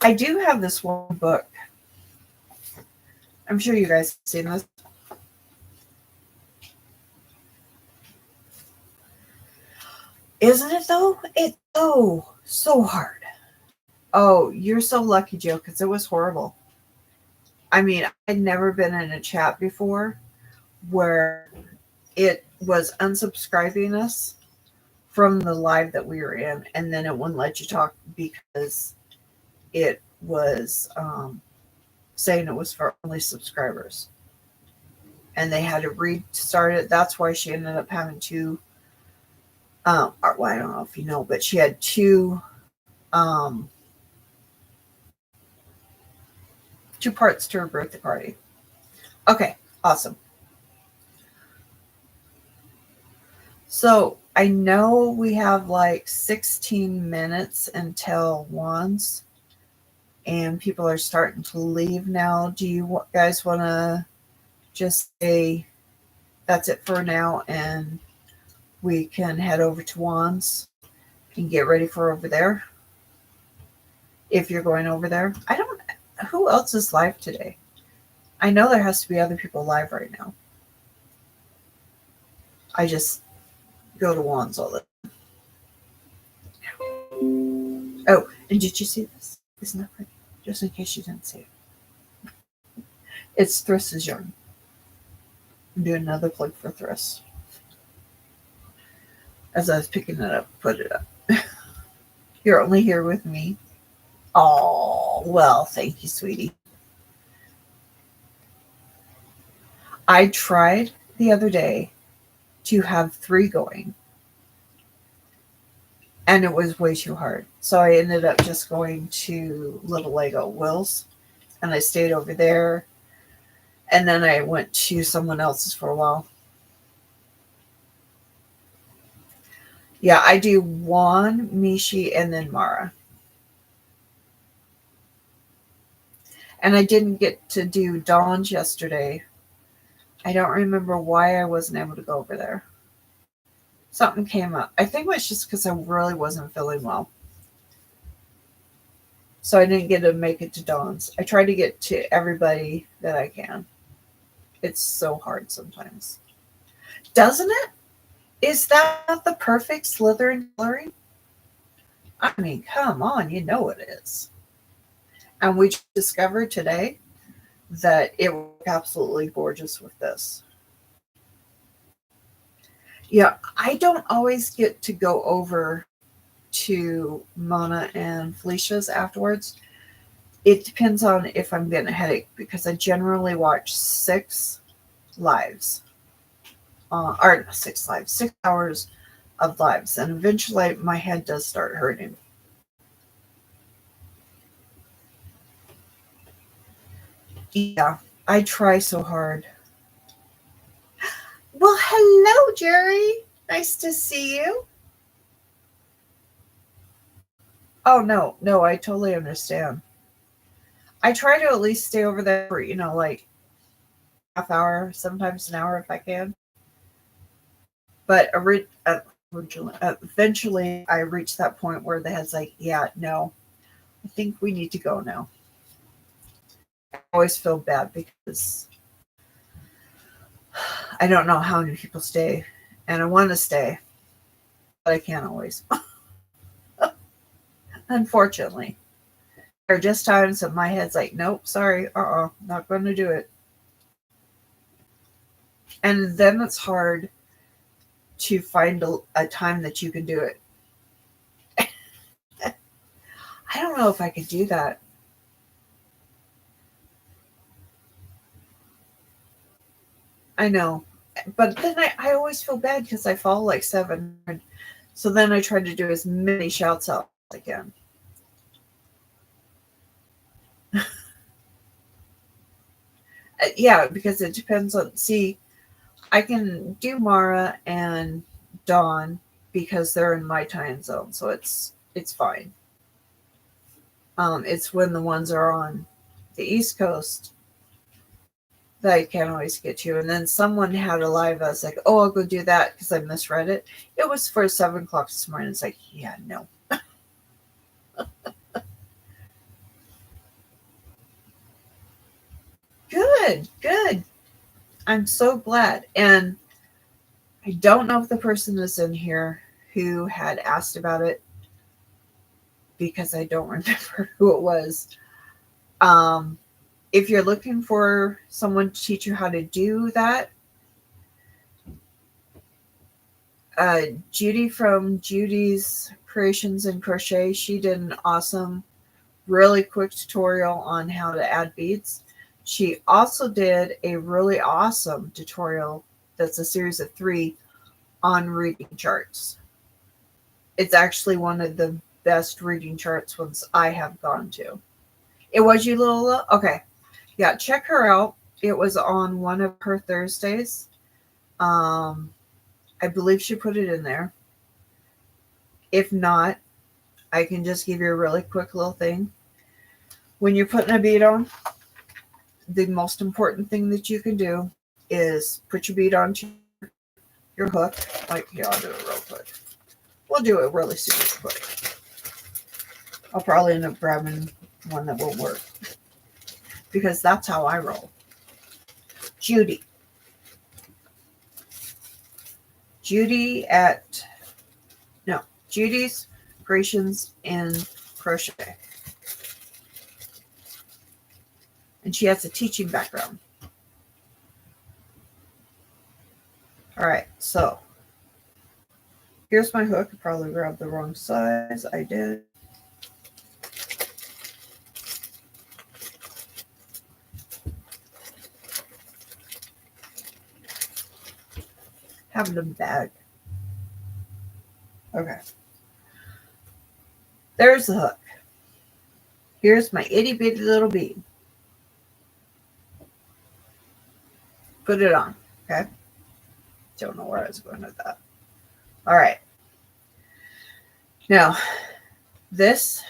I do have this one book. I'm sure you guys have seen this. Isn't it though? It's so hard. Oh, you're so lucky, Joe, because it was horrible. I mean, I'd never been in a chat before where it was unsubscribing us from the live that we were in, and then it wouldn't let you talk because it was saying it was for only subscribers. And they had to restart it. That's why she ended up having two, well, I don't know if you know, but she had two parts to her birthday party. Okay, awesome. So I know we have like 16 minutes until Wands, and people are starting to leave now. Do you guys want to just say that's it for now, and we can head over to Wands and get ready for over there? If you're going over there, I don't. Who else is live today? I know there has to be other people live right now. I just go to Wands all the time. Oh, and did you see this? Isn't that pretty? Just in case you didn't see it. It's Thriss's yarn. I'm doing another plug for Thriss. As I was picking it up, put it up. You're only here with me. Oh, well, thank you, sweetie. I tried the other day to have 3 going, and it was way too hard. So I ended up just going to Little Lego Will's, and I stayed over there. And then I went to someone else's for a while. Yeah, I do Juan, Mishi, and then Mara. And I didn't get to do Dawn's yesterday. I don't remember why I wasn't able to go over there. Something came up. I think it was just because I really wasn't feeling well. So I didn't get to make it to Dawn's. I try to get to everybody that I can. It's so hard sometimes. Doesn't it? Is that the perfect Slytherin coloring? I mean, come on, you know it is. And we discovered today that it was absolutely gorgeous with this. Yeah, I don't always get to go over to Mona and Felicia's afterwards. It depends on if I'm getting a headache, because I generally watch 6 lives. Or 6 lives, 6 hours of lives. And eventually my head does start hurting. Yeah, I try so hard. Well, hello, Jerry. Nice to see you. Oh, no, I totally understand. I try to at least stay over there for, like half hour, sometimes an hour if I can. But eventually I reached that point where the head's like, yeah, no, I think we need to go now. I always feel bad because I don't know how many people stay, and I want to stay, but I can't always. Unfortunately. There are just times that my head's like, nope, sorry, not going to do it. And then it's hard to find a time that you can do it. I don't know if I could do that. I know. But then I always feel bad because I follow like 7. So then I try to do as many shouts out as I can. Yeah, because it depends on, see, I can do Mara and Dawn because they're in my time zone, so it's fine. It's when the ones are on the East Coast that I can't always get to. And then someone had a live, I was like, oh, I'll go do that because I misread it. It was for 7 o'clock this morning. It's like, yeah, no. Good. I'm so glad. And I don't know if the person is in here who had asked about it, because I don't remember who it was. If you're looking for someone to teach you how to do that, Judy from Judy's Creations and Crochet, she did an awesome, really quick tutorial on how to add beads. She also did a really awesome tutorial that's a series of 3 on reading charts. It's actually one of the best reading charts ones I have gone to. It was you, Lola? Okay. Yeah, check her out. It was on one of her Thursdays. I believe she put it in there. If not, I can just give you a really quick little thing. When you're putting a bead on, the most important thing that you can do is put your bead onto your hook. Like, here, I'll do it real quick. We'll do it really super quick. I'll probably end up grabbing one that will work, because that's how I roll. Judy Judy's Creations and Crochet. And she has a teaching background. All right, so here's my hook. I probably grabbed the wrong size. I did. Have it in a bag. Okay. There's the hook. Here's my itty bitty little bead. Put it on. Okay. Don't know where I was going with that. All right. Now, this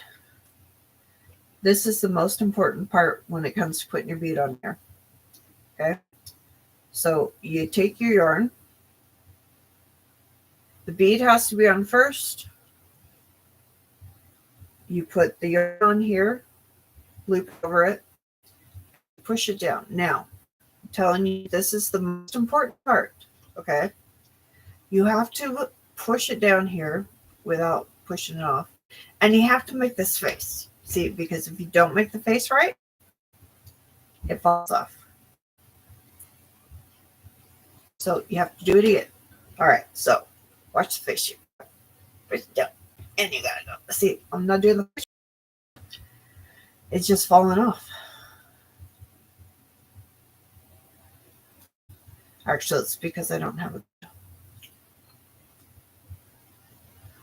is the most important part when it comes to putting your bead on there. Okay. So you take your yarn. The bead has to be on first. You put the yarn on here, loop over it, push it down. Now, I'm telling you, this is the most important part, okay? You have to push it down here without pushing it off. And you have to make this face. See, because if you don't make the face right, it falls off. So you have to do it again. All right, so watch the face here. Push it down. And you gotta go. See, I'm not doing the face. It's just falling off. Actually, it's because I don't have a...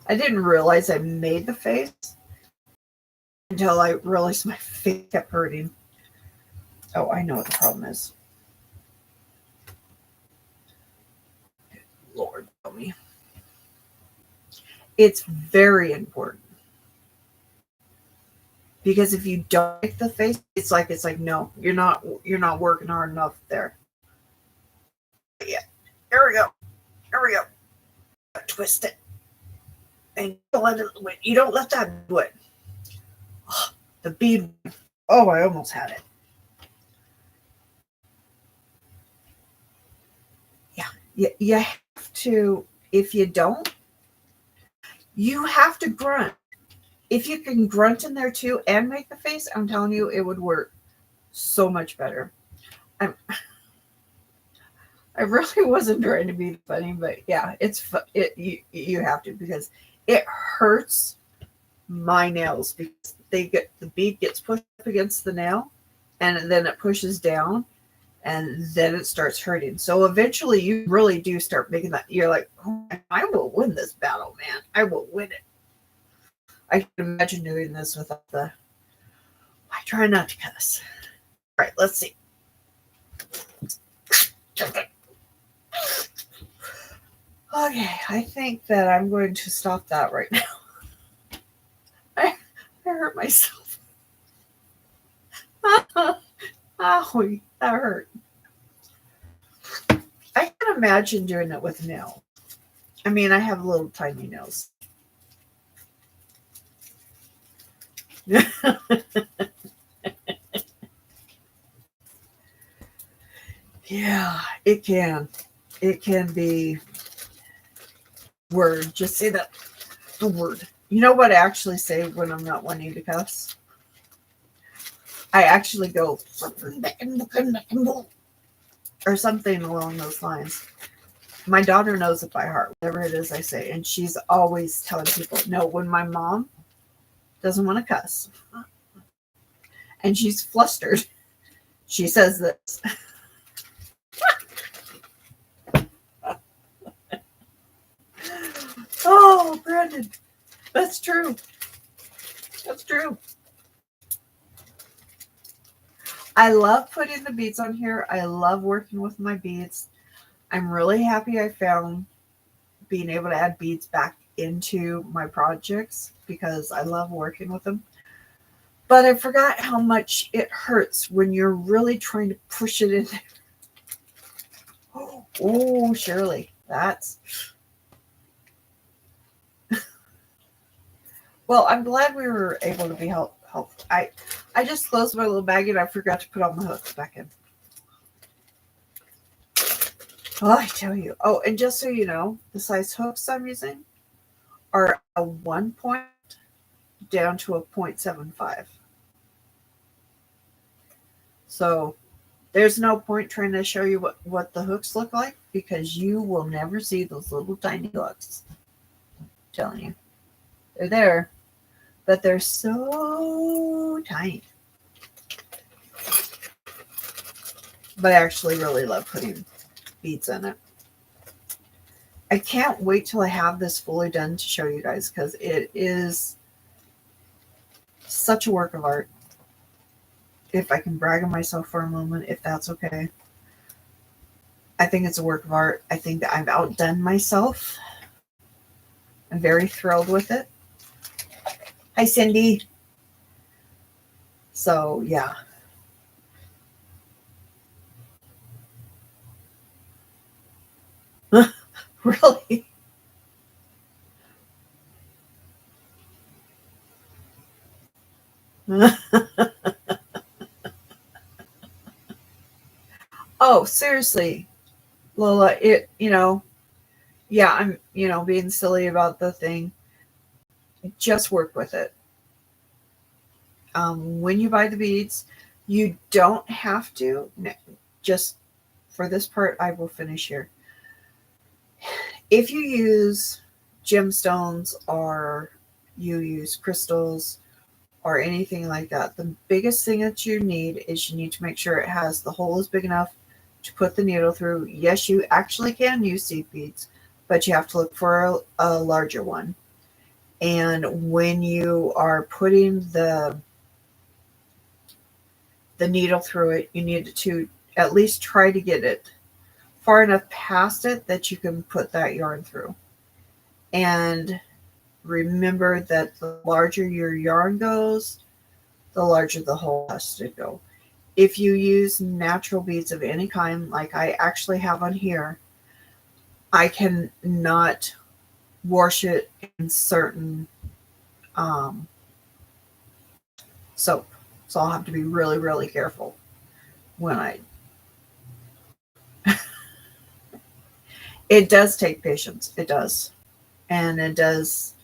I didn't realize I made the face until I realized my face kept hurting. Oh, I know what the problem is. Lord, help me. It's very important. Because if you don't make the face, it's like no, you're not working hard enough there. Yeah. Here we go. Twist it. And you don't let that do it. Oh, the bead. Oh, I almost had it. Yeah. You have to, if you don't, you have to grunt. If you can grunt in there too and make the face, I'm telling you, it would work so much better. I really wasn't trying to be funny, but yeah, you have to, because it hurts my nails, because the bead gets pushed up against the nail, and then it pushes down, and then it starts hurting. So eventually, you really do start making that. You're like, oh, I will win this battle, man. I will win it. I can imagine doing this without the... I try not to cuss. All right, let's see. Okay, I think that I'm going to stop that right now. I hurt myself. Ow, that hurt. I can imagine doing it with nails. I mean, I have little tiny nails. Yeah, it can. It can be... Word. Just say that. The word. You know what I actually say when I'm not wanting to cuss? I actually go... or something along those lines. My daughter knows it by heart, whatever it is I say. And she's always telling people, no, when my mom doesn't want to cuss and she's flustered, she says this. Oh, Brandon, that's true. That's true. I love putting the beads on here. I love working with my beads. I'm really happy I found being able to add beads back into my projects because I love working with them. But I forgot how much it hurts when you're really trying to push it in there. Oh, Shirley, that's... Well, I'm glad we were able to be helpful. I just closed my little bag and I forgot to put all the hooks back in. Oh, I tell you. Oh, and just so you know, the size hooks I'm using are a 1 point down to a 0.75. So there's no point trying to show you what the hooks look like because you will never see those little tiny hooks. I'm telling you. They're there, but they're so tiny. But I actually really love putting beads in it. I can't wait till I have this fully done to show you guys because it is such a work of art. If I can brag on myself for a moment, if that's okay. I think it's a work of art. I think that I've outdone myself. I'm very thrilled with it. Hi, Cindy. So, yeah. Really? Oh, seriously, Lola, yeah, I'm, being silly about the thing. Just work with it. When you buy the beads, you don't have to. Just for this part, I will finish here. If you use gemstones or you use crystals or anything like that, the biggest thing that you need is you need to make sure it has the hole is big enough to put the needle through. Yes, you actually can use seed beads, but you have to look for a larger one. And when you are putting the needle through it, you need to at least try to get it far enough past it that you can put that yarn through. And remember that the larger your yarn goes, the larger the hole has to go. If you use natural beads of any kind, like I actually have on here, I can not wash it in certain soap. So I'll have to be really, really careful when I... It does take patience. It does. And it does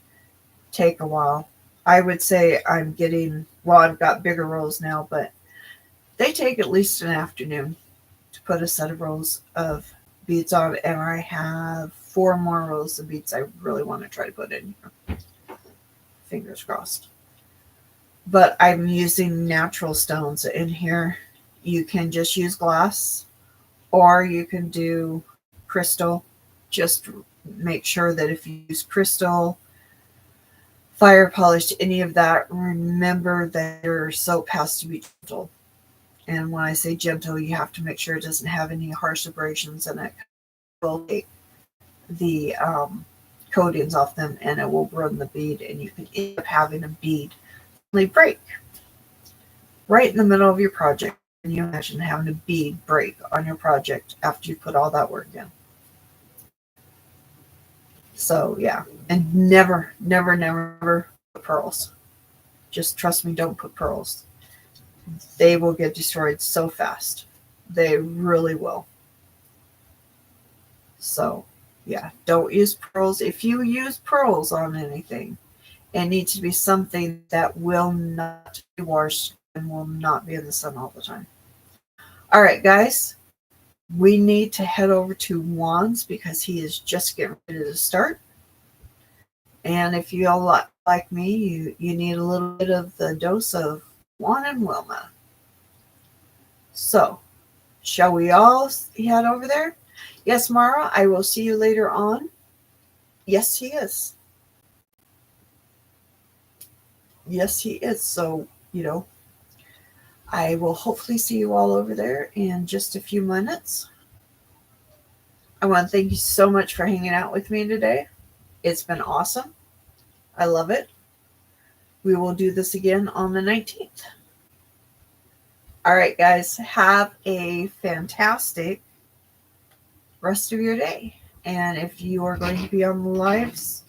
take a while. I would say I'm getting... Well, I've got bigger rolls now, but they take at least an afternoon to put a set of rolls of beads on, and I have 4 more rolls of beads I really want to try to put in here. Fingers crossed. But I'm using natural stones in here. You can just use glass, or you can do crystal. Just make sure that if you use crystal, fire polished, any of that, remember that your soap has to be gentle. And when I say gentle, you have to make sure it doesn't have any harsh abrasions in it. It will take the coatings off them and it will ruin the bead, and you can end up having a bead break right in the middle of your project. Can you imagine having a bead break on your project after you put all that work in? So yeah, and never, never, never put pearls. Just trust me, don't put pearls. They will get destroyed so fast. They really will. So yeah, don't use pearls. If you use pearls on anything, it needs to be something that will not be washed and will not be in the sun all the time. All right, guys, we need to head over to Juan's because he is just getting ready to start. And if you all like me, you need a little bit of the dose of Juan and Wilma. So, shall we all head over there? Yes, Mara, I will see you later on. Yes, he is. Yes, he is. So, I will hopefully see you all over there in just a few minutes. I want to thank you so much for hanging out with me today. It's been awesome. I love it. We will do this again on the 19th. All right, guys, have a fantastic rest of your day. And if you are going to be on the lives,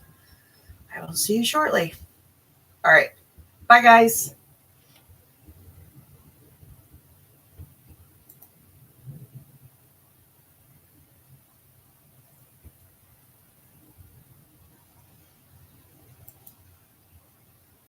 I will see you shortly. All right. Bye, guys.